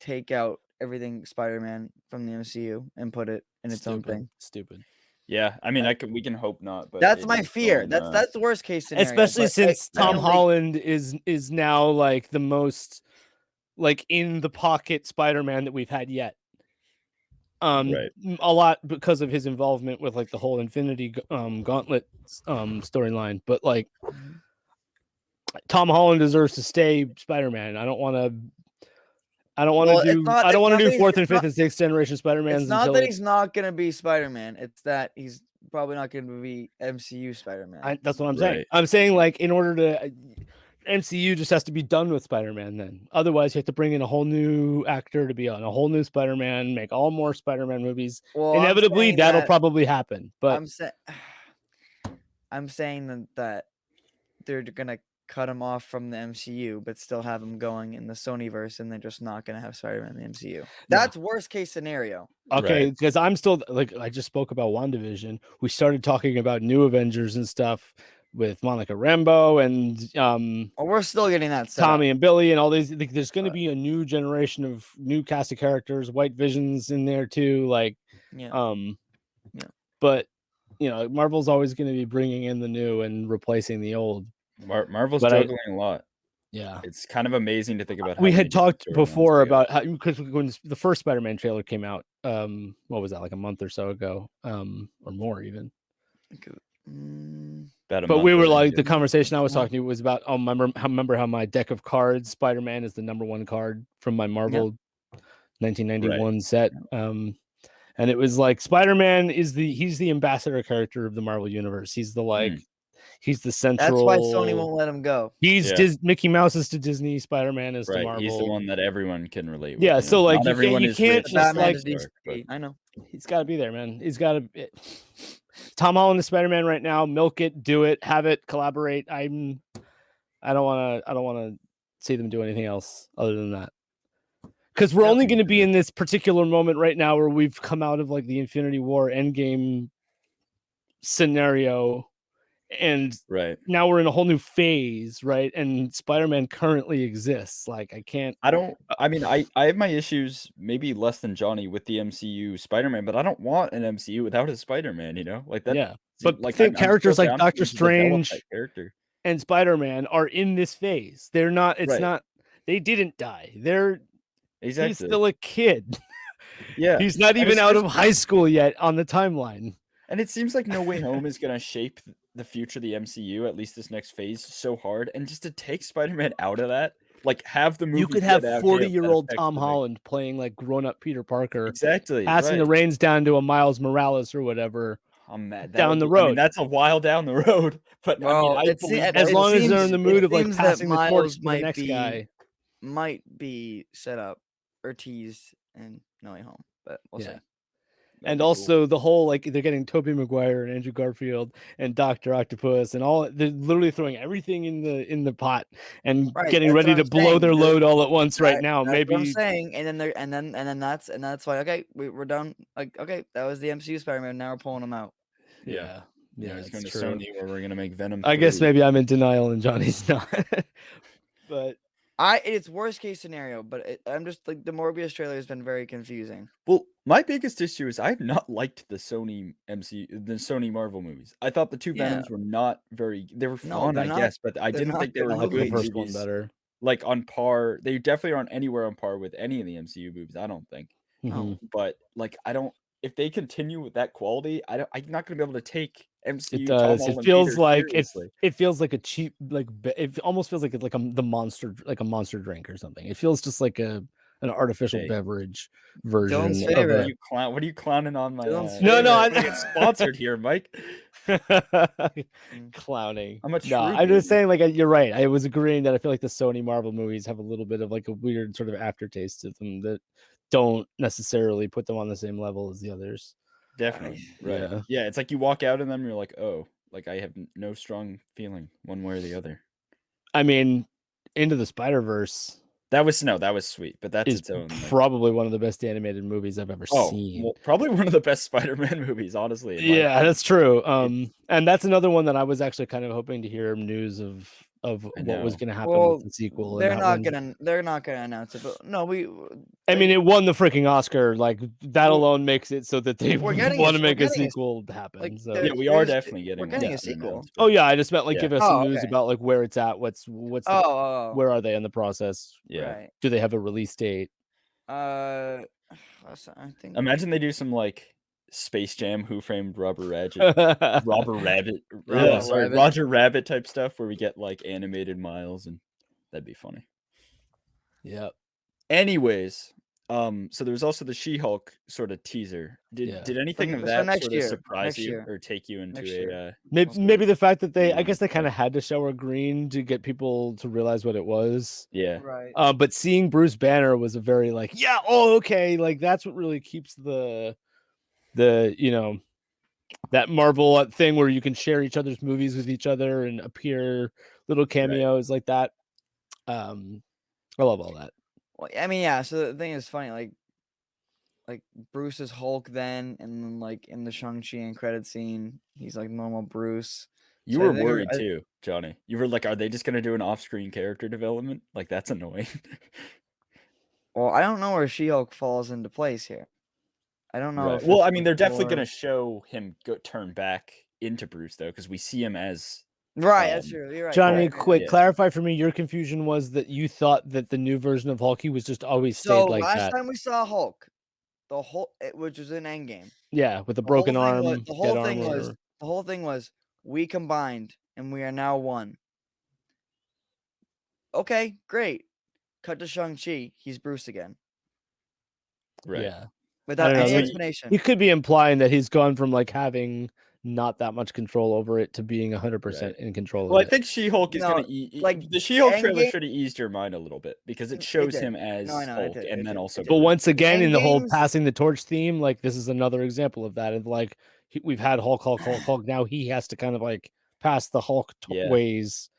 [SPEAKER 2] take out everything Spider-Man from the MCU and put it in its own thing.
[SPEAKER 3] Stupid.
[SPEAKER 1] Yeah, I mean, we can hope not, but
[SPEAKER 2] that's my fear. That's the worst case scenario.
[SPEAKER 3] Especially since Tom Holland is now like the most like in the pocket Spider-Man that we've had yet. A lot because of his involvement with like the whole Infinity Gauntlet storyline, but like Tom Holland deserves to stay Spider-Man. I don't want to do fourth and fifth and sixth generation Spider-Man.
[SPEAKER 2] It's not that he's not going to be Spider-Man. It's that he's probably not going to be MCU Spider-Man.
[SPEAKER 3] That's what I'm saying. I'm saying like in order to MCU just has to be done with Spider-Man then. Otherwise you have to bring in a whole new actor to be on a whole new Spider-Man, make all more Spider-Man movies. Well, inevitably that'll probably happen. But
[SPEAKER 2] I'm saying that they're going to cut him off from the MCU, but still have him going in the Sonyverse, and they're just not going to have Spider-Man in the MCU. That's worst case scenario.
[SPEAKER 3] Okay, because I'm still like I just spoke about WandaVision. We started talking about new Avengers and stuff with Monica Rambeau and
[SPEAKER 2] we're still getting that set
[SPEAKER 3] Tommy and Billy and all these. Like, there's going to be a new generation of new cast of characters. White Vision's in there too. Like, but you know, Marvel's always going to be bringing in the new and replacing the old.
[SPEAKER 1] Marvel's juggling a lot.
[SPEAKER 3] Yeah,
[SPEAKER 1] it's kind of amazing to think about.
[SPEAKER 3] We had talked before about how, because when the first Spider-Man trailer came out, what was that, like a month or so ago, or more even. But we were like, the conversation I was talking to was about, remember how my deck of cards, Spider-Man is the #1 card from my Marvel 1991 set. And it was like Spider-Man is he's the ambassador character of the Marvel universe. He's the He's the central.
[SPEAKER 2] That's why Sony won't let him go.
[SPEAKER 3] He's Mickey Mouse is to Disney, Spider-Man is to Marvel.
[SPEAKER 1] He's the one that everyone can relate with.
[SPEAKER 3] Yeah, so like
[SPEAKER 1] not everyone
[SPEAKER 3] you
[SPEAKER 1] is
[SPEAKER 3] can't just like.
[SPEAKER 2] I know.
[SPEAKER 3] He's got to be there, man. He's got to. Tom Holland is Spider-Man right now. Milk it, do it, have it, collaborate. I don't want to see them do anything else other than that. Because we're only going to be in this particular moment right now where we've come out of like the Infinity War Endgame scenario, and now we're in a whole new phase, right? And Spider-Man currently exists. Like
[SPEAKER 1] I have my issues, maybe less than Johnny, with the MCU Spider-Man, but I don't want an MCU without a Spider-Man, like that.
[SPEAKER 3] Yeah, but like think characters like Doctor Strange and Spider-Man are in this phase. They're not. It's not. They didn't die. He's still a kid.
[SPEAKER 1] Yeah,
[SPEAKER 3] he's not even out of high school yet on the timeline.
[SPEAKER 1] And it seems like No Way Home is gonna shape the future of the MCU, at least this next phase, so hard. And just to take Spider-Man out of that, like have the movie.
[SPEAKER 3] You could have 40-year-old Tom Holland playing like grown-up Peter Parker,
[SPEAKER 1] exactly,
[SPEAKER 3] passing the reins down to a Miles Morales or whatever.
[SPEAKER 1] I'm mad.
[SPEAKER 3] Down the road.
[SPEAKER 1] I mean, that's a while down the road, but
[SPEAKER 3] as long as they're in the mood of like passing the torch to the next guy,
[SPEAKER 2] might be set up or teased in No Way Home, but we'll see.
[SPEAKER 3] And also the whole like they're getting Tobey Maguire and Andrew Garfield and Dr. Octopus and all. They're literally throwing everything in the pot and getting ready to blow their load all at once right now.
[SPEAKER 2] That's
[SPEAKER 3] maybe
[SPEAKER 2] what I'm saying, and then that's why we're done. Like that was the MCU Spider-Man. Now we're pulling them out.
[SPEAKER 1] Yeah, it's going to Sony where we're going to make Venom.
[SPEAKER 3] I guess maybe I'm in denial and Johnny's not, but.
[SPEAKER 2] It's worst case scenario, but I'm just like the Morbius trailer has been very confusing.
[SPEAKER 1] Well, my biggest issue is I have not liked the Sony Marvel movies. I thought the two Venoms were not very. They were fun, I guess, but I didn't think they were
[SPEAKER 3] the first one better.
[SPEAKER 1] Like on par, they definitely aren't anywhere on par with any of the MCU movies. I don't think. But like, I don't. If they continue with that quality, I'm not going to be able to take MCU.
[SPEAKER 3] It does. It feels like it feels like a cheap, like it almost feels like it's like the monster, like a monster drink or something. It feels just like an artificial beverage version.
[SPEAKER 1] What are you clowning on my?
[SPEAKER 3] No, I'm
[SPEAKER 1] get sponsored here, Mike.
[SPEAKER 3] Clowning.
[SPEAKER 1] I'm
[SPEAKER 3] just saying, like you're right. I was agreeing that I feel like the Sony Marvel movies have a little bit of like a weird sort of aftertaste to them that don't necessarily put them on the same level as the others.
[SPEAKER 1] Definitely. Right. Yeah. It's like you walk out of them, you're like, oh, like I have no strong feeling one way or the other.
[SPEAKER 3] I mean, Into the Spider-Verse.
[SPEAKER 1] That was sweet, but that's its own.
[SPEAKER 3] Probably one of the best animated movies I've ever seen.
[SPEAKER 1] Well, probably one of the best Spider-Man movies, honestly.
[SPEAKER 3] Yeah, that's true. And that's another one that I was actually kind of hoping to hear news of what was going to happen with the sequel.
[SPEAKER 2] They're not gonna announce it, but no,
[SPEAKER 3] I mean, it won the freaking Oscar. Like that alone makes it so that they want to make a sequel happen.
[SPEAKER 2] Like,
[SPEAKER 3] so
[SPEAKER 1] yeah, we are definitely getting.
[SPEAKER 2] We're getting a sequel.
[SPEAKER 3] Oh yeah, I just meant like give us some news about like where it's at. What's where are they in the process?
[SPEAKER 1] Yeah. Right.
[SPEAKER 3] Do they have a release date?
[SPEAKER 2] I think.
[SPEAKER 1] Imagine they do some like Space Jam, Who Framed Roger Rabbit type stuff where we get like animated Miles, and that'd be funny.
[SPEAKER 3] Yeah.
[SPEAKER 1] Anyways, so there's also the She-Hulk sort of teaser. Did anything of that sort of surprise you or take you into
[SPEAKER 3] maybe the fact that I guess they kind of had to show her green to get people to realize what it was.
[SPEAKER 1] Yeah.
[SPEAKER 2] Right.
[SPEAKER 3] But seeing Bruce Banner was a very like, okay, like that's what really keeps the that Marvel thing where you can share each other's movies with each other and appear little cameos like that. I love all that.
[SPEAKER 2] Well, I mean, yeah. So the thing is funny, like Bruce is Hulk then, and then like in the Shang-Chi end credit scene, he's like normal Bruce.
[SPEAKER 1] You were worried too, Johnny. You were like, are they just gonna do an off-screen character development? Like that's annoying.
[SPEAKER 2] Well, I don't know where She-Hulk falls into place here. I don't know.
[SPEAKER 1] Well, I mean, they're definitely going to show him turn back into Bruce, though, because we see him as...
[SPEAKER 2] Right, that's true. You're right.
[SPEAKER 3] Johnny, clarify for me, your confusion was that you thought that the new version of Hulk, he was just always stayed like that. So
[SPEAKER 2] last time we saw Hulk, which was in Endgame.
[SPEAKER 3] Yeah, with the broken arm.
[SPEAKER 2] The whole thing was, we combined, and we are now one. Okay, great. Cut to Shang-Chi, he's Bruce again.
[SPEAKER 1] Right.
[SPEAKER 3] Yeah.
[SPEAKER 2] Without any explanation.
[SPEAKER 3] He could be implying that he's gone from like having not that much control over it to being 100% in control
[SPEAKER 1] Well,
[SPEAKER 3] of
[SPEAKER 1] I think She-Hulk is
[SPEAKER 2] No,
[SPEAKER 1] gonna
[SPEAKER 2] like,
[SPEAKER 1] the She-Hulk trailer
[SPEAKER 2] Endgame
[SPEAKER 1] should have eased your mind a little bit because it
[SPEAKER 2] it
[SPEAKER 1] shows
[SPEAKER 2] did.
[SPEAKER 1] him as
[SPEAKER 2] No, I know, it
[SPEAKER 1] Hulk
[SPEAKER 2] did,
[SPEAKER 1] and
[SPEAKER 2] it
[SPEAKER 1] then
[SPEAKER 2] did,
[SPEAKER 1] also
[SPEAKER 2] it did.
[SPEAKER 3] But once again, in the whole
[SPEAKER 2] Endgame's
[SPEAKER 3] passing the torch theme, like this is another example of that. And like we've had Hulk. Now he has to kind of like pass the Hulk ways.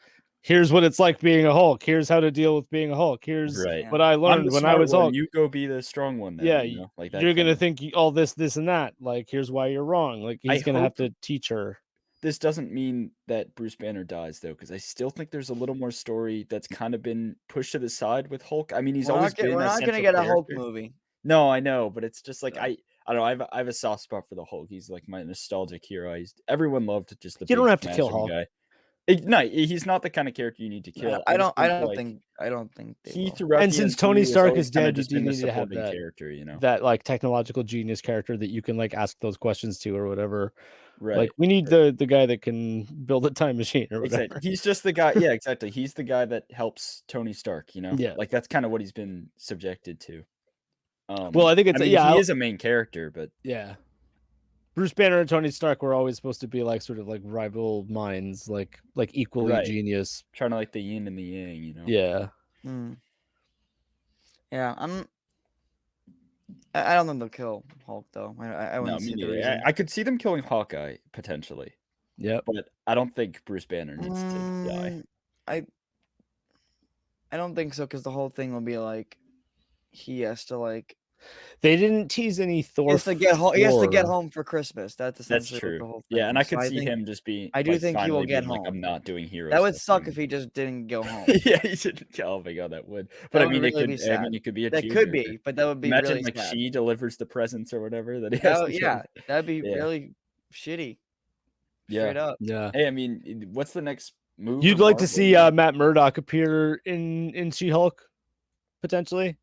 [SPEAKER 3] Here's what it's like being a Hulk. Here's how to deal with being a Hulk. Here's what I
[SPEAKER 1] I'm
[SPEAKER 3] learned
[SPEAKER 1] the
[SPEAKER 3] when I
[SPEAKER 1] smart
[SPEAKER 3] was
[SPEAKER 1] one,
[SPEAKER 3] Hulk.
[SPEAKER 1] you go be the strong one then,
[SPEAKER 3] Yeah,
[SPEAKER 1] you know? Like that
[SPEAKER 3] you're gonna
[SPEAKER 1] kinda
[SPEAKER 3] think all this, and that. Like, here's why you're wrong. Like he's gonna have to teach her.
[SPEAKER 1] This doesn't mean that Bruce Banner dies though, because I still think there's a little more story that's kind of been pushed to the side with Hulk. I mean, he's always been
[SPEAKER 2] we're
[SPEAKER 1] a
[SPEAKER 2] not gonna
[SPEAKER 1] central
[SPEAKER 2] get a Hulk
[SPEAKER 1] character.
[SPEAKER 2] movie.
[SPEAKER 1] No, I know, but it's just like
[SPEAKER 2] So.
[SPEAKER 1] I don't know. I have a soft spot for the Hulk. He's like my nostalgic hero. Everyone loved just the.
[SPEAKER 3] You
[SPEAKER 1] big
[SPEAKER 3] don't have to kill
[SPEAKER 1] smashing
[SPEAKER 3] Hulk.
[SPEAKER 1] guy. No, he's not the kind of character you need to kill.
[SPEAKER 2] I don't think they
[SPEAKER 1] he
[SPEAKER 2] will.
[SPEAKER 1] throughout
[SPEAKER 3] And
[SPEAKER 1] the
[SPEAKER 3] since
[SPEAKER 1] MCU
[SPEAKER 3] Tony
[SPEAKER 1] has
[SPEAKER 3] Stark
[SPEAKER 1] always
[SPEAKER 3] is
[SPEAKER 1] kinda
[SPEAKER 3] dead, you
[SPEAKER 1] just
[SPEAKER 3] do
[SPEAKER 1] been the
[SPEAKER 3] need to have
[SPEAKER 1] supporting
[SPEAKER 3] that
[SPEAKER 1] character, you know?
[SPEAKER 3] that like technological genius character that you can like ask those questions to or whatever.
[SPEAKER 1] Right.
[SPEAKER 3] Like we need the guy that can build a time machine or whatever.
[SPEAKER 1] Exactly. He's just the guy. Yeah, exactly. He's the guy that helps Tony Stark. You know.
[SPEAKER 3] Yeah.
[SPEAKER 1] Like that's kind of what he's been subjected to.
[SPEAKER 3] Well, I think it's
[SPEAKER 1] mean, he is a main character, but
[SPEAKER 3] yeah. Bruce Banner and Tony Stark were always supposed to be like sort of like rival minds, like equally genius.
[SPEAKER 1] Trying to like the yin and the yang, you know.
[SPEAKER 3] Yeah.
[SPEAKER 2] Yeah, I don't think they'll kill Hulk though. I wouldn't see the reason.
[SPEAKER 1] I could see them killing Hawkeye potentially.
[SPEAKER 3] Yeah,
[SPEAKER 1] but I don't think Bruce Banner needs to die.
[SPEAKER 2] I don't think so because the whole thing will be like he has to like.
[SPEAKER 3] They didn't tease any Thor.
[SPEAKER 2] He has to get home for Christmas. That's essentially
[SPEAKER 1] true.
[SPEAKER 2] The whole thing.
[SPEAKER 1] Yeah, and I could see him just being.
[SPEAKER 2] I do think he will get home.
[SPEAKER 1] Like, I'm not doing heroes.
[SPEAKER 2] That would suck if he just didn't go home.
[SPEAKER 1] Yeah, he didn't. Oh my god, that would. But I mean, it could. I mean, it could be a.
[SPEAKER 2] That could be, but that would be.
[SPEAKER 1] Imagine
[SPEAKER 2] really
[SPEAKER 1] like
[SPEAKER 2] sad.
[SPEAKER 1] she delivers the presents or whatever that he has.
[SPEAKER 2] Yeah, that'd be really shitty. Straight up.
[SPEAKER 3] Yeah.
[SPEAKER 1] Hey, I mean, what's the next move?
[SPEAKER 3] You'd like to see Matt Murdock appear in She-Hulk, potentially.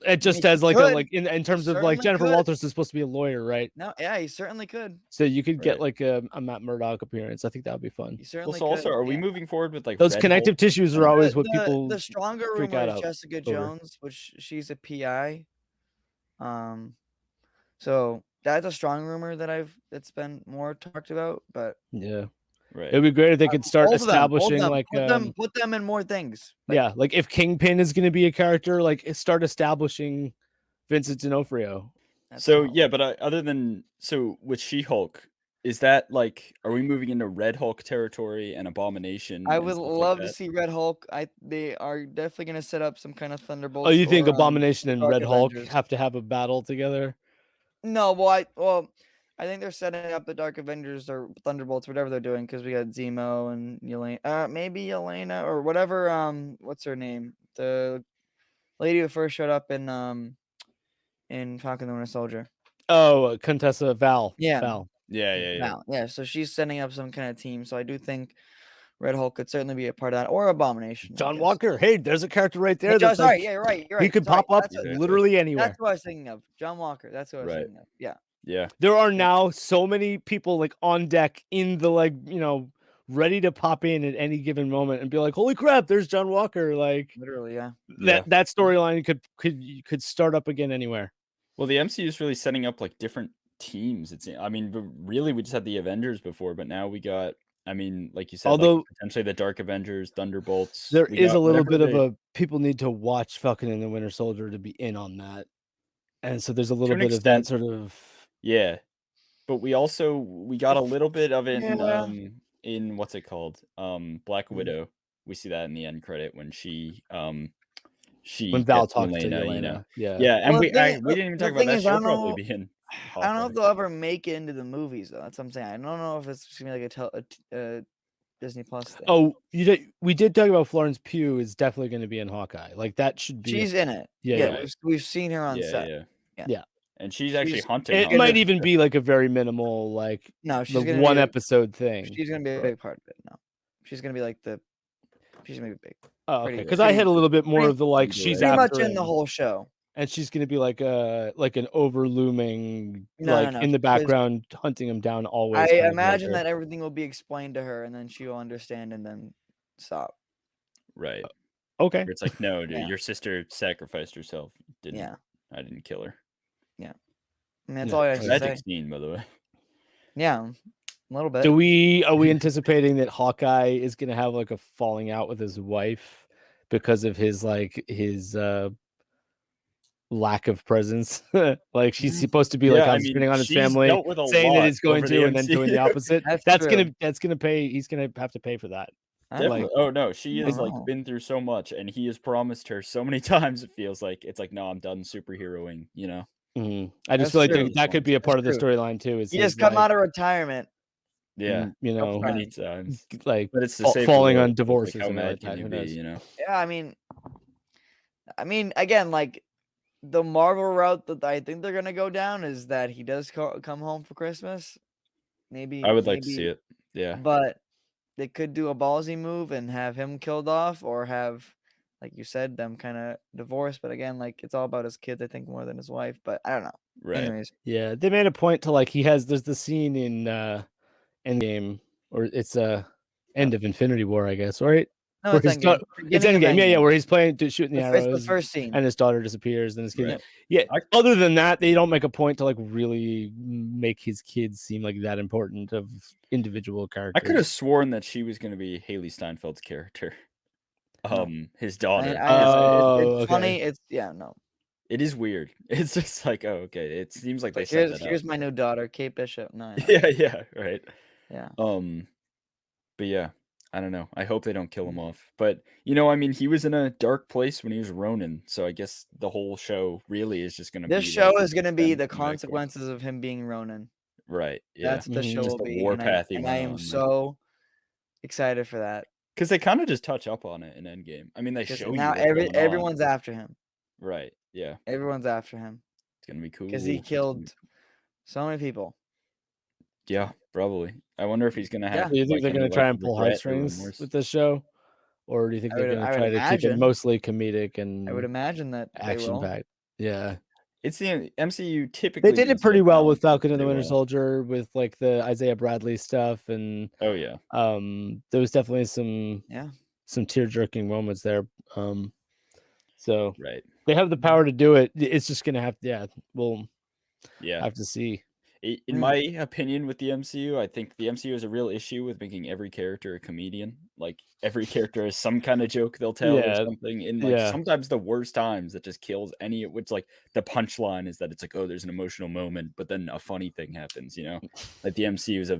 [SPEAKER 3] It just has like in terms of like Jennifer Walters is supposed to be a lawyer, right?
[SPEAKER 2] No, yeah, he certainly could.
[SPEAKER 3] So you could get like a Matt Murdock appearance. I think that would be fun.
[SPEAKER 2] He certainly
[SPEAKER 1] could. Also, are we moving forward with like
[SPEAKER 3] those connective tissues are always what people.
[SPEAKER 2] The stronger rumor is Jessica Jones, which she's a PI. So that's a strong rumor that's been more talked about, but
[SPEAKER 3] yeah. Right. It'd be great if they could start establishing
[SPEAKER 2] put them in more things.
[SPEAKER 3] Like if Kingpin is going to be a character, like start establishing Vincent D'Onofrio.
[SPEAKER 1] But other than with She-Hulk, is that like are we moving into Red Hulk territory and Abomination?
[SPEAKER 2] I would love to see Red Hulk. They are definitely going to set up some kind of Thunderbolts.
[SPEAKER 3] Oh, you think Abomination and Red Hulk have to have a battle together?
[SPEAKER 2] No, I think they're setting up the Dark Avengers or Thunderbolts, whatever they're doing, because we got Zemo and Yelena, maybe Yelena or whatever. What's her name? The lady who first showed up in Falcon the Winter Soldier.
[SPEAKER 3] Oh, Contessa Val.
[SPEAKER 2] Yeah.
[SPEAKER 3] Val.
[SPEAKER 1] Yeah.
[SPEAKER 2] Val. Yeah. So she's setting up some kind of team. So I do think Red Hulk could certainly be a part of that, or Abomination.
[SPEAKER 3] John Walker. Hey, there's a character right there.
[SPEAKER 2] Hey, sorry. Yeah, right. You're right.
[SPEAKER 3] He could pop up literally anywhere.
[SPEAKER 2] That's what I was thinking of. John Walker. That's what I was thinking of. Yeah.
[SPEAKER 1] Yeah.
[SPEAKER 3] There are now so many people like on deck in the ready to pop in at any given moment and be like, holy crap, there's John Walker. Like
[SPEAKER 2] literally, yeah.
[SPEAKER 3] That storyline could start up again anywhere.
[SPEAKER 1] Well, the MCU is really setting up like different teams. I mean, really we just had the Avengers before, but now we got like you said,
[SPEAKER 3] although
[SPEAKER 1] potentially the Dark Avengers, Thunderbolts.
[SPEAKER 3] There is a little bit of a people need to watch Falcon and the Winter Soldier to be in on that. And so there's a little bit of that sort of.
[SPEAKER 1] Yeah, but we got a little bit of it in what's it called? Black Widow. We see that in the end credit when when
[SPEAKER 3] Val talks to Yelena.
[SPEAKER 1] Yeah, and we didn't even talk about that. She'll probably be in.
[SPEAKER 2] I don't know if they'll ever make it into the movies though. That's what I'm saying. I don't know if it's just gonna be like a Disney Plus thing.
[SPEAKER 3] Oh, we did talk about Florence Pugh is definitely going to be in Hawkeye. Like that should be.
[SPEAKER 2] She's in it. Yeah. We've seen her on set.
[SPEAKER 1] Yeah. And she's actually hunting.
[SPEAKER 3] It might even be like a very minimal,
[SPEAKER 2] she's gonna
[SPEAKER 3] one episode thing.
[SPEAKER 2] She's gonna be a big part of it. No, she's gonna be like she's gonna be big.
[SPEAKER 3] Oh, okay. Because I had a little bit more of the she's
[SPEAKER 2] pretty much in the whole show,
[SPEAKER 3] and she's gonna be like an overlooming in the background hunting him down always.
[SPEAKER 2] I imagine that everything will be explained to her, and then she will understand, and then stop.
[SPEAKER 1] Right.
[SPEAKER 3] Okay.
[SPEAKER 1] It's like no, dude, your sister sacrificed herself. I didn't kill her.
[SPEAKER 2] Yeah, I mean, that's all I have to say.
[SPEAKER 1] Scene, by the way.
[SPEAKER 2] Yeah, a little bit.
[SPEAKER 3] Are we anticipating that Hawkeye is going to have like a falling out with his wife because of his lack of presence? Like she's supposed to be like concentrating on his family, saying that he's going to, and then doing the opposite. That's gonna pay. He's gonna have to pay for that.
[SPEAKER 1] Definitely. Oh no, she has like been through so much, and he has promised her so many times. It feels like it's like, no, I'm done superheroing. You know.
[SPEAKER 3] I just feel like that could be a part of the storyline too. Is
[SPEAKER 2] he has come out of retirement.
[SPEAKER 1] Yeah,
[SPEAKER 3] you know,
[SPEAKER 1] many times.
[SPEAKER 3] Like,
[SPEAKER 1] but it's the same
[SPEAKER 3] falling on divorce
[SPEAKER 1] like,
[SPEAKER 3] or something like that. Who knows?
[SPEAKER 1] You know.
[SPEAKER 2] Yeah, I mean, again, like the Marvel route that I think they're gonna go down is that he does come home for Christmas. Maybe
[SPEAKER 1] I would like to see it. Yeah,
[SPEAKER 2] but they could do a ballsy move and have him killed off, or have, like you said, them kind of divorced. But again, like it's all about his kids, I think, more than his wife. But I don't know.
[SPEAKER 1] Right.
[SPEAKER 2] Anyways.
[SPEAKER 3] Yeah, they made a point to like there's the scene in Endgame, or it's end of Infinity War, I guess, right?
[SPEAKER 2] No, it's Endgame.
[SPEAKER 3] It's Endgame. Yeah, where he's shooting the arrows.
[SPEAKER 2] It's the first scene,
[SPEAKER 3] and his daughter disappears, and his kid.
[SPEAKER 1] Right.
[SPEAKER 3] Yeah. Other than that, they don't make a point to like really make his kids seem like that important of individual characters.
[SPEAKER 1] I could have sworn that she was going to be Haley Steinfeld's character. His daughter.
[SPEAKER 2] It's funny. It's no.
[SPEAKER 1] It is weird. It's just like, oh, okay. It seems like they
[SPEAKER 2] set that up. Here's my new daughter, Kate Bishop. No.
[SPEAKER 1] Yeah, right.
[SPEAKER 2] Yeah.
[SPEAKER 1] But yeah, I don't know. I hope they don't kill him off. But you know, I mean, he was in a dark place when he was Ronin, so I guess the whole show really is just going to be.
[SPEAKER 2] This show is going to be the consequences of him being Ronin.
[SPEAKER 1] Right. Yeah.
[SPEAKER 2] That's what the show will be.
[SPEAKER 1] Warpath.
[SPEAKER 2] And I am so excited for that.
[SPEAKER 1] Because they kind of just touch up on it in Endgame. I mean, they show
[SPEAKER 2] now everyone's after him.
[SPEAKER 1] Right. Yeah.
[SPEAKER 2] Everyone's after him.
[SPEAKER 1] It's gonna be cool
[SPEAKER 2] because he killed so many people.
[SPEAKER 1] Yeah, probably. I wonder if he's gonna have.
[SPEAKER 3] Do you think they're gonna try and pull heartstrings with this show, or do you think they're gonna try to keep it mostly comedic and?
[SPEAKER 2] I would imagine that
[SPEAKER 3] action packed. Yeah.
[SPEAKER 1] It's the MCU typically.
[SPEAKER 3] They did it pretty well with Falcon and the Winter Soldier, with like the Isaiah Bradley stuff, and
[SPEAKER 1] there
[SPEAKER 3] was definitely some tear-jerking moments there. So
[SPEAKER 1] right,
[SPEAKER 3] they have the power to do it. It's just gonna have we'll have to see.
[SPEAKER 1] In my opinion, with the MCU, I think the MCU has a real issue with making every character a comedian. Like every character has some kind of joke they'll tell or something. In like sometimes the worst times that just kills any. Which like the punchline is that it's like, oh, there's an emotional moment, but then a funny thing happens. You know, like the MCU's I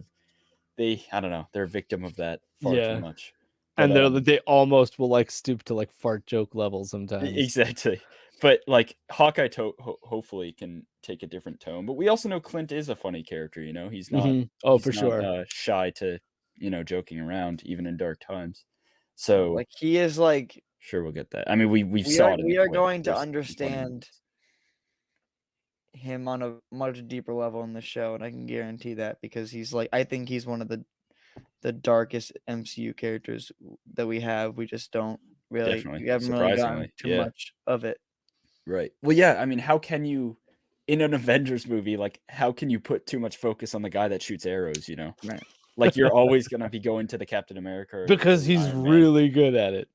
[SPEAKER 1] don't know, they're a victim of that far too much.
[SPEAKER 3] But, and they almost will like stoop to like fart joke level sometimes.
[SPEAKER 1] Exactly. But like Hawkeye hopefully can take a different tone. But we also know Clint is a funny character, you know. He's not
[SPEAKER 3] sure
[SPEAKER 1] shy to, joking around even in dark times. So
[SPEAKER 2] like he is like
[SPEAKER 1] sure we'll get that. I mean we saw it.
[SPEAKER 2] We are going to understand him on a much deeper level in the show, and I can guarantee that because he's like I think he's one of the darkest MCU characters that we have. We just don't really we haven't really gotten too much of it.
[SPEAKER 1] Right. Well, yeah. I mean, how can you, in an Avengers movie, like, how can you put too much focus on the guy that shoots arrows? You know,
[SPEAKER 2] right?
[SPEAKER 1] Like you're always gonna be going to the Captain America
[SPEAKER 3] because he's really good at it.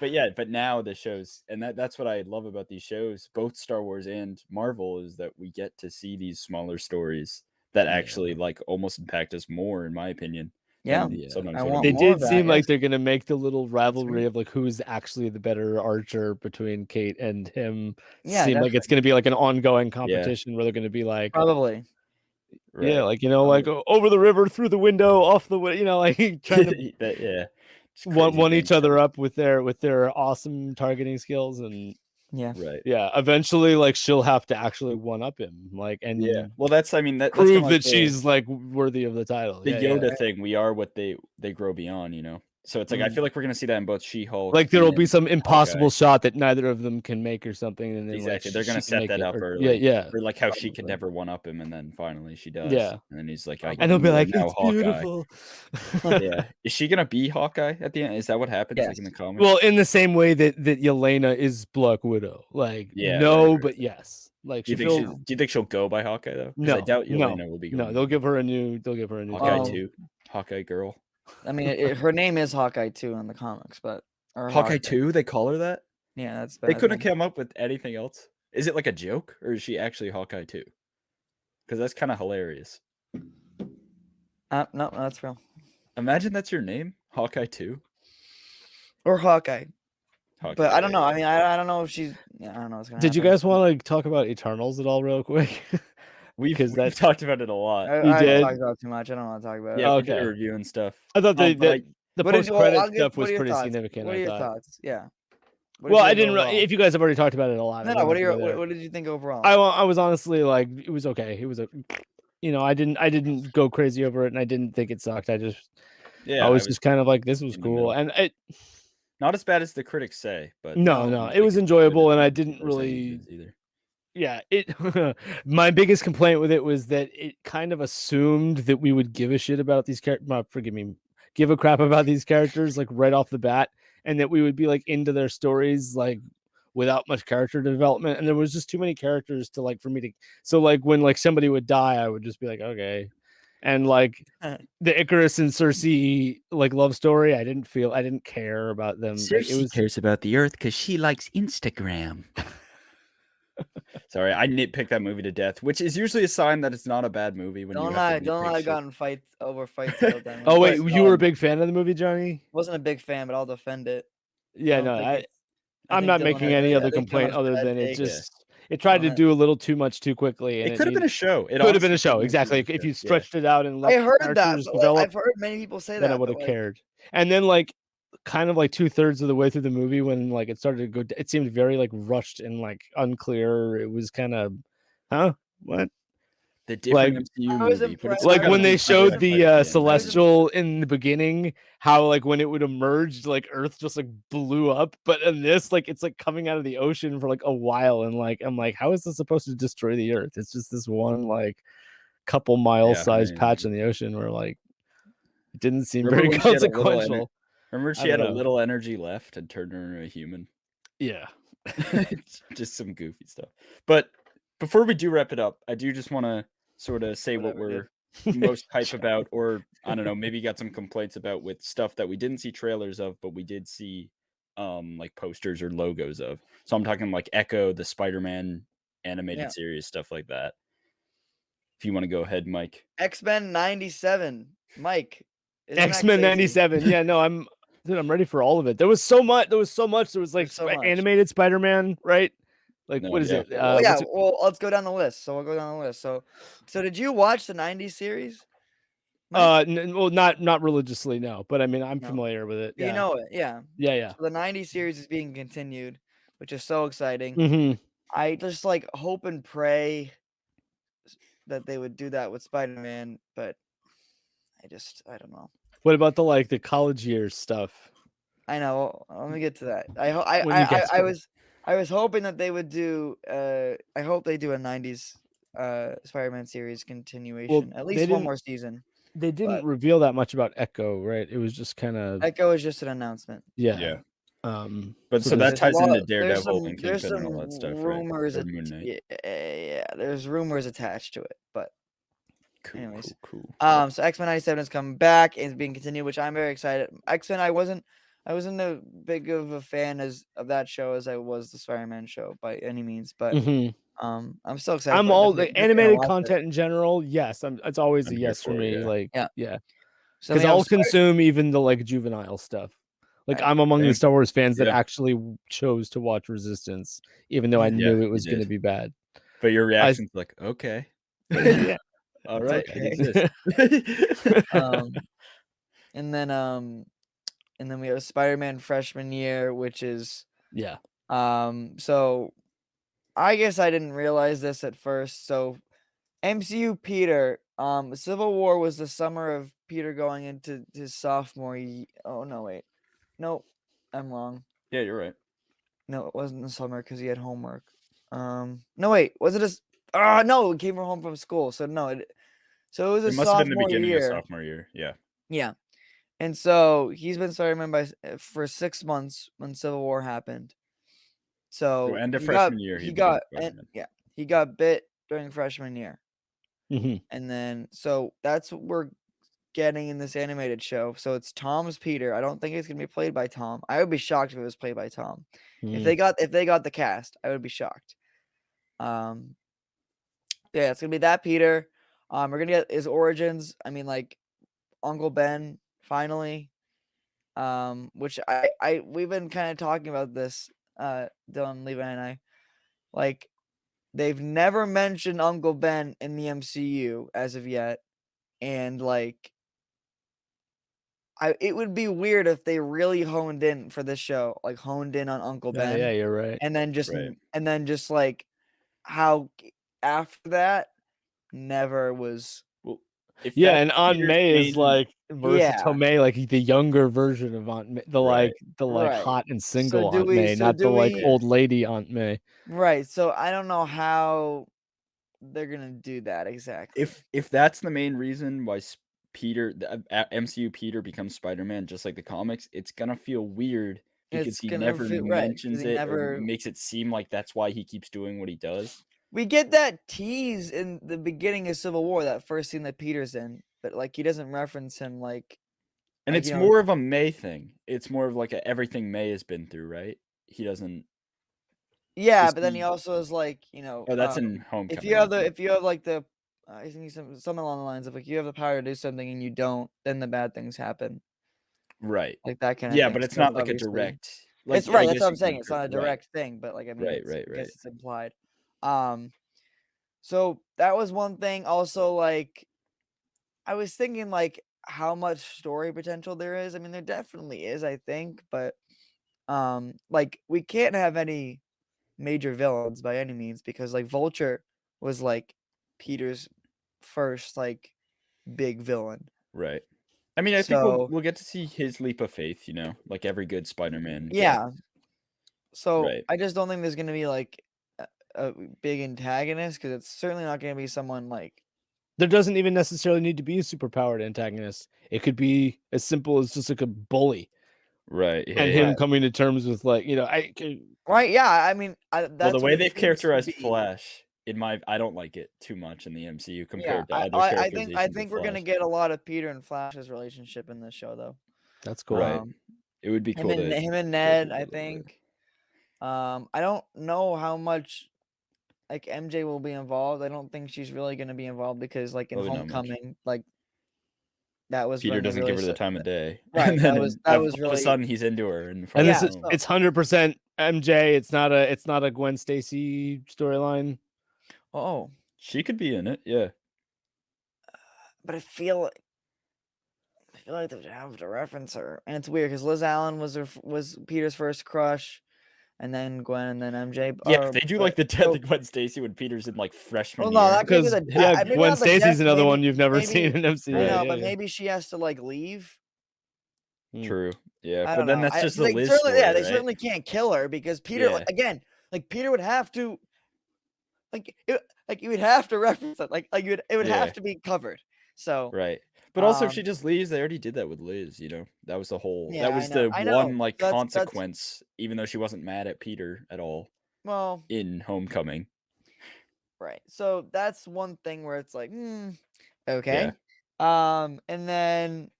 [SPEAKER 1] But now the shows, and that's what I love about these shows, both Star Wars and Marvel, is that we get to see these smaller stories that actually like almost impact us more, in my opinion.
[SPEAKER 3] They did seem like they're gonna make the little rivalry of like who's actually the better archer between Kate and him seem like it's gonna be like an ongoing competition where they're gonna be like
[SPEAKER 2] probably
[SPEAKER 3] like like over the river, through the window, off the way, like trying
[SPEAKER 1] to
[SPEAKER 3] one each other up with their awesome targeting skills. And eventually like she'll have to actually one up him, like, and
[SPEAKER 1] well that's
[SPEAKER 3] prove that she's like worthy of the title.
[SPEAKER 1] The Yoda thing, we are what they grow beyond, so it's like I feel like we're gonna see that in both She-Hulk,
[SPEAKER 3] like there'll be some impossible shot that neither of them can make or something, and then
[SPEAKER 1] exactly they're gonna set that up early, or like how she could never one up him, and then finally she does, and then he's like,
[SPEAKER 3] and he'll be like, it's
[SPEAKER 1] Hawkeye.
[SPEAKER 3] Beautiful.
[SPEAKER 1] Is she gonna be Hawkeye at the end? Is that what happens like in the comics?
[SPEAKER 3] Well, in the same way that Yelena is Black Widow, like but yes. Like,
[SPEAKER 1] do you think she'll go by Hawkeye though?
[SPEAKER 3] No,
[SPEAKER 1] I doubt Yelena will be going.
[SPEAKER 3] No, they'll give her a new
[SPEAKER 1] Hawkeye too. Hawkeye girl.
[SPEAKER 2] I mean, her name is Hawkeye 2 in the comics, but
[SPEAKER 1] Hawkeye 2, they call her that?
[SPEAKER 2] Yeah, that's
[SPEAKER 1] they couldn't come up with anything else. Is it like a joke, or is she actually Hawkeye 2? Because that's kind of hilarious.
[SPEAKER 2] No, that's real.
[SPEAKER 1] Imagine that's your name, Hawkeye 2.
[SPEAKER 2] Or Hawkeye.
[SPEAKER 1] Hawkeye,
[SPEAKER 2] but I don't know. I mean, I don't know if she's. I don't know what's gonna happen.
[SPEAKER 3] Did you guys want to talk about Eternals at all, real quick?
[SPEAKER 1] We've talked about it a lot.
[SPEAKER 2] I talked about it too much. I don't want to talk about it.
[SPEAKER 1] Yeah, we did a review and stuff.
[SPEAKER 3] I thought the post-credit stuff was pretty
[SPEAKER 2] thoughts?
[SPEAKER 3] significant.
[SPEAKER 2] What are your thoughts? Yeah.
[SPEAKER 3] Well, I didn't. If you guys have already talked about it a lot.
[SPEAKER 2] No. What did you think overall?
[SPEAKER 3] I was honestly like, it was okay. It was I didn't go crazy over it, and I didn't think it sucked. I was just kind of like, this was cool, and it
[SPEAKER 1] not as bad as the critics say, but
[SPEAKER 3] no, it was enjoyable, and I didn't really
[SPEAKER 1] either.
[SPEAKER 3] Yeah, my biggest complaint with it was that it kind of assumed that we would give a shit about these characters. Give a crap about these characters like right off the bat, and that we would be like into their stories like without much character development. And there was just too many characters to like for me to. So like when like somebody would die, I would just be like, okay. And like the Icarus and Cersei like love story, I didn't care about them.
[SPEAKER 1] Cersei cares about the Earth because she likes Instagram. Sorry, I nitpick that movie to death, which is usually a sign that it's not a bad movie. When
[SPEAKER 2] don't I gotten fights over fights.
[SPEAKER 3] Oh wait, you were a big fan of the movie, Johnny?
[SPEAKER 2] Wasn't a big fan, but I'll defend it.
[SPEAKER 3] Yeah, I'm not making any other complaint other than it tried to do a little too much too quickly. And
[SPEAKER 1] it could have been a show.
[SPEAKER 3] It could have been a show, exactly. If you stretched it out and let characters develop,
[SPEAKER 2] I've heard many people say that.
[SPEAKER 3] Then I would have cared. And then like kind of like 2/3 of the way through the movie when like it started to go, it seemed very like rushed and like unclear. It was kind of, what?
[SPEAKER 1] The different MCU movie.
[SPEAKER 3] Like when they showed the Celestial in the beginning, how like when it would emerge, like Earth just like blew up. But in this, like it's like coming out of the ocean for like a while, and like I'm like, how is this supposed to destroy the Earth? It's just this one like couple mile sized patch in the ocean where like it didn't seem very consequential.
[SPEAKER 1] Remember she had a little energy left and turned her into a human.
[SPEAKER 3] Yeah.
[SPEAKER 1] Just some goofy stuff. But before we do wrap it up, I do just want to sort of say what we're most hype about, or I don't know, maybe got some complaints about with stuff that we didn't see trailers of, but we did see like posters or logos of. So I'm talking like Echo, the Spider-Man animated series, stuff like that. If you want to go ahead, Mike.
[SPEAKER 2] X-Men 97. Mike.
[SPEAKER 3] X-Men 97. Yeah, no, I'm ready for all of it. There was so much. There was like animated Spider-Man, right? Like, what is it?
[SPEAKER 2] Well, let's go down the list. So we'll go down the list. So did you watch the 90s series?
[SPEAKER 3] Well, not religiously, no. But I mean, I'm familiar with it.
[SPEAKER 2] Yeah. You know it, yeah.
[SPEAKER 3] Yeah.
[SPEAKER 2] So the 90s series is being continued, which is so exciting.
[SPEAKER 3] Mm-hmm.
[SPEAKER 2] I just like hope and pray that they would do that with Spider-Man, but I don't know.
[SPEAKER 3] What about the college years stuff?
[SPEAKER 2] I know. Let me get to that. I was hoping that they would do. I hope they do a 90s Spider-Man series continuation, at least one more season.
[SPEAKER 3] They didn't reveal that much about Echo, right? It was just kind of
[SPEAKER 2] Echo is just an announcement.
[SPEAKER 3] Yeah.
[SPEAKER 1] But so that ties into Daredevil and Kingpin and all that stuff,
[SPEAKER 2] rumors, right? Yeah, there's rumors attached to it, but anyways,
[SPEAKER 1] cool.
[SPEAKER 2] So X-Men 97 is coming back and is being continued, which I'm very excited. X-Men, I wasn't as big of a fan of that show as I was the Spider-Man show by any means, but I'm still excited.
[SPEAKER 3] I'm all the animated content in general. Yes, it's always a yes for me. Like, yeah, because I'll consume even the like juvenile stuff. Like I'm among the Star Wars fans that actually chose to watch Resistance, even though I knew it was going to be bad.
[SPEAKER 1] But your reaction's like, okay,
[SPEAKER 3] yeah,
[SPEAKER 1] all right,
[SPEAKER 2] okay. And then we have Spider-Man freshman year, which is so I guess I didn't realize this at first. So MCU Peter, Civil War was the summer of Peter going into his sophomore year. Oh no, wait. No, I'm wrong.
[SPEAKER 1] Yeah, you're right.
[SPEAKER 2] No, it wasn't the summer because he had homework. No, wait. Was it no, it came home from school. So no, it was a sophomore year. It must have been the beginning of
[SPEAKER 1] sophomore year. Yeah.
[SPEAKER 2] Yeah. And so he's been Spider-Man for 6 months when Civil War happened. So
[SPEAKER 1] end of freshman year,
[SPEAKER 2] he got bit during freshman year.
[SPEAKER 3] Mm-hmm.
[SPEAKER 2] And then so that's what we're getting in this animated show. So it's Tom's Peter. I don't think it's gonna be played by Tom. I would be shocked if it was played by Tom.
[SPEAKER 3] Mm-hmm.
[SPEAKER 2] If they got the cast, I would be shocked. It's gonna be that Peter. We're gonna get his origins. I mean, like Uncle Ben finally, which we've been kind of talking about this, Dylan, Levi, and I, like, they've never mentioned Uncle Ben in the MCU as of yet, and like, it would be weird if they really honed in for this show, like honed in on Uncle Ben.
[SPEAKER 3] Yeah, you're right.
[SPEAKER 2] And then just like how after that never was.
[SPEAKER 1] Well,
[SPEAKER 3] and Aunt May is like Marissa Tomei, like the younger version of Aunt May, the hot and single Aunt May, not the like old lady Aunt May.
[SPEAKER 2] Right. So I don't know how they're gonna do that exactly.
[SPEAKER 1] If that's the main reason why Peter, the MCU Peter becomes Spider-Man, just like the comics, it's gonna feel weird because he never mentions it or makes it seem like that's why he keeps doing what he does.
[SPEAKER 2] We get that tease in the beginning of Civil War, that first scene that Peter's in, but like he doesn't reference him like.
[SPEAKER 1] And it's more of a May thing. It's more of like everything May has been through, right? He doesn't.
[SPEAKER 2] Yeah, but then he also is like,
[SPEAKER 1] Oh, that's in Homecoming.
[SPEAKER 2] If you have like the, I think something along the lines of like you have the power to do something and you don't, then the bad things happen.
[SPEAKER 1] Right.
[SPEAKER 2] Like that kind of thing.
[SPEAKER 1] Yeah, but it's not like a direct. Like,
[SPEAKER 2] it's right. That's what I'm saying. It's not a direct thing, but like I mean, I guess it's implied. So that was one thing. Also, like, I was thinking like how much story potential there is. I mean, there definitely is, I think, but like we can't have any major villains by any means because like Vulture was like Peter's first like big villain.
[SPEAKER 1] Right. I mean, I think we'll get to see his leap of faith, like every good Spider-Man.
[SPEAKER 2] Yeah. So I just don't think there's gonna be like a big antagonist because it's certainly not gonna be someone like.
[SPEAKER 3] There doesn't even necessarily need to be a superpowered antagonist. It could be as simple as just like a bully.
[SPEAKER 1] Right. Yeah,
[SPEAKER 3] and him coming to terms with like,
[SPEAKER 2] Right. Yeah. I mean,
[SPEAKER 1] that's the way they've characterized Flash. I don't like it too much in the MCU compared to other characterizations.
[SPEAKER 2] I think we're gonna get a lot of Peter and Flash's relationship in this show, though.
[SPEAKER 3] That's cool.
[SPEAKER 1] Right. It would be cool.
[SPEAKER 2] Him and Ned, I think. I don't know how much like MJ will be involved. I don't think she's really gonna be involved because like in Homecoming, like that was
[SPEAKER 1] Peter doesn't give her the time of day.
[SPEAKER 2] Right.
[SPEAKER 1] And then that was really all of a sudden he's into her.
[SPEAKER 3] And this is it's 100% MJ. It's not a Gwen Stacy storyline.
[SPEAKER 2] Oh,
[SPEAKER 1] she could be in it, yeah.
[SPEAKER 2] But I feel like they have to reference her, and it's weird because Liz Allen was Peter's first crush, and then Gwen, and then MJ.
[SPEAKER 1] Yeah, they do like the death of Gwen Stacy when Peter's in like freshman year.
[SPEAKER 3] Because Gwen Stacy's another one you've never seen in MCU.
[SPEAKER 2] I know, but maybe she has to like leave.
[SPEAKER 1] True. Yeah, but then that's just the Liz story,
[SPEAKER 2] they certainly can't kill her because Peter again, like Peter would have to. Like you would have to reference it. It would have to be covered. So
[SPEAKER 1] right. But also, if she just leaves, they already did that with Liz. That was the whole. Yeah, that was the one like consequence. Even though she wasn't mad at Peter at all.
[SPEAKER 2] Well,
[SPEAKER 1] in Homecoming.
[SPEAKER 2] Right. So that's one thing where it's like, okay. Yeah. And then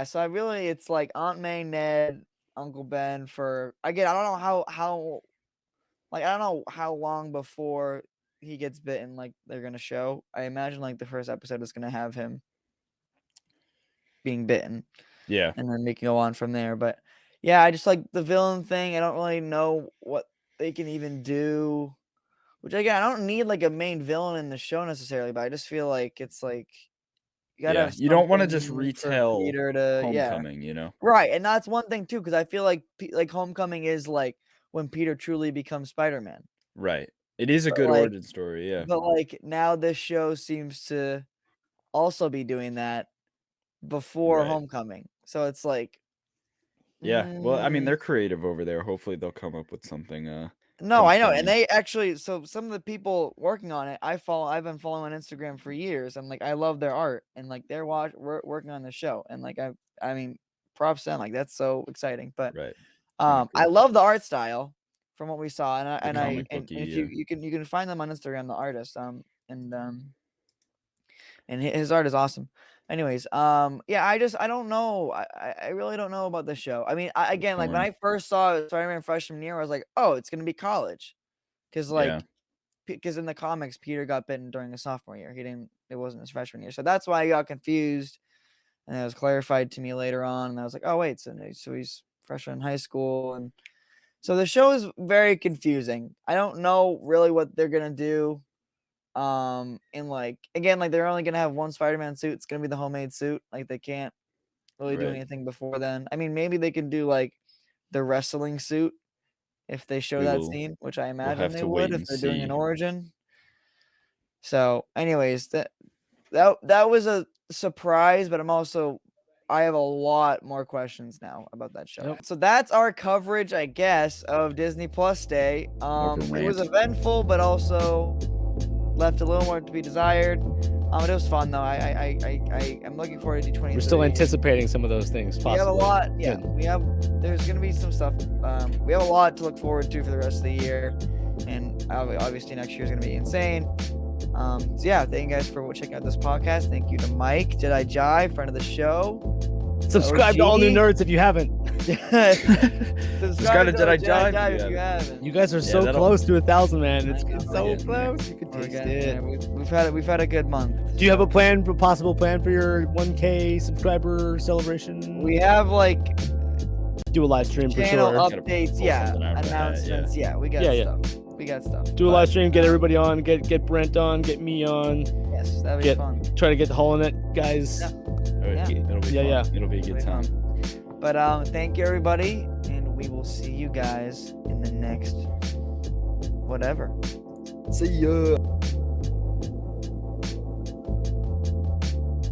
[SPEAKER 2] so it's like Aunt May, Ned, Uncle Ben for again. I don't know how I don't know how long before he gets bitten like they're gonna show. I imagine like the first episode is gonna have him being bitten.
[SPEAKER 1] Yeah.
[SPEAKER 2] And then they can go on from there. But yeah, I just like the villain thing. I don't really know what they can even do. Which again, I don't need like a main villain in the show necessarily, but I just feel like it's like
[SPEAKER 1] you gotta you don't want to just retell Peter to Homecoming,
[SPEAKER 2] Right, and that's one thing too, because I feel like Homecoming is like when Peter truly becomes Spider-Man.
[SPEAKER 1] Right. It is a good origin story, yeah.
[SPEAKER 2] But like now this show seems to also be doing that before Homecoming. So it's like
[SPEAKER 1] well, I mean they're creative over there. Hopefully they'll come up with something
[SPEAKER 2] No, I know. And they actually so some of the people working on it, I've been following on Instagram for years and like I love their art and like they're working on the show and like I mean props to them, like that's so exciting. But I love the art style from what we saw and if you can find them on Instagram, the artist and his art is awesome. Anyways, I don't know. I really don't know about this show. I mean, again, like when I first saw Spider-Man freshman year, I was like, oh, it's gonna be college, because in the comics, Peter got bitten during his sophomore year. It wasn't his freshman year, so that's why I got confused. and it was clarified to me later on, and I was like, oh wait, so he's freshman in high school, and so the show is very confusing. I don't know really what they're gonna do. And like again, like they're only gonna have one Spider-Man suit. It's gonna be the homemade suit. Like they can't really do anything before then. I mean, maybe they can do like the wrestling suit if they show that scene, which I imagine they would if they're doing an origin. So, anyways, that was a surprise, but I have a lot more questions now about that show. Yep. So that's our coverage, I guess, of Disney Plus Day. It was eventful, but also left a little more to be desired. It was fun though. I'm looking forward to D23.
[SPEAKER 3] We're still anticipating some of those things. Possibly.
[SPEAKER 2] We have a lot. Yeah, there's gonna be some stuff. We have a lot to look forward to for the rest of the year, and obviously next year is gonna be insane. So yeah, thank you guys for checking out this podcast. Thank you to Mike, Jedi Jive, friend of the show.
[SPEAKER 3] Subscribe to All New Nerds if you haven't.
[SPEAKER 1] Subscribe to Jedi Jive
[SPEAKER 2] if you haven't.
[SPEAKER 3] You guys are so close to 1,000, man. It's so close. You can taste it.
[SPEAKER 2] We've had a good month.
[SPEAKER 3] Do you have a possible plan for your 1K subscriber celebration?
[SPEAKER 2] We have like
[SPEAKER 3] do a live stream for
[SPEAKER 2] channel
[SPEAKER 3] sure.
[SPEAKER 2] Updates, announcements, we got stuff. We got stuff.
[SPEAKER 3] Do a live stream, get everybody on, get Brent on, get me on.
[SPEAKER 2] Yes, that'd be fun.
[SPEAKER 3] Try to get the HoloNet guys.
[SPEAKER 1] It'll be fun. It'll be a good time.
[SPEAKER 2] But thank you everybody, and we will see you guys in the next whatever.
[SPEAKER 1] See ya.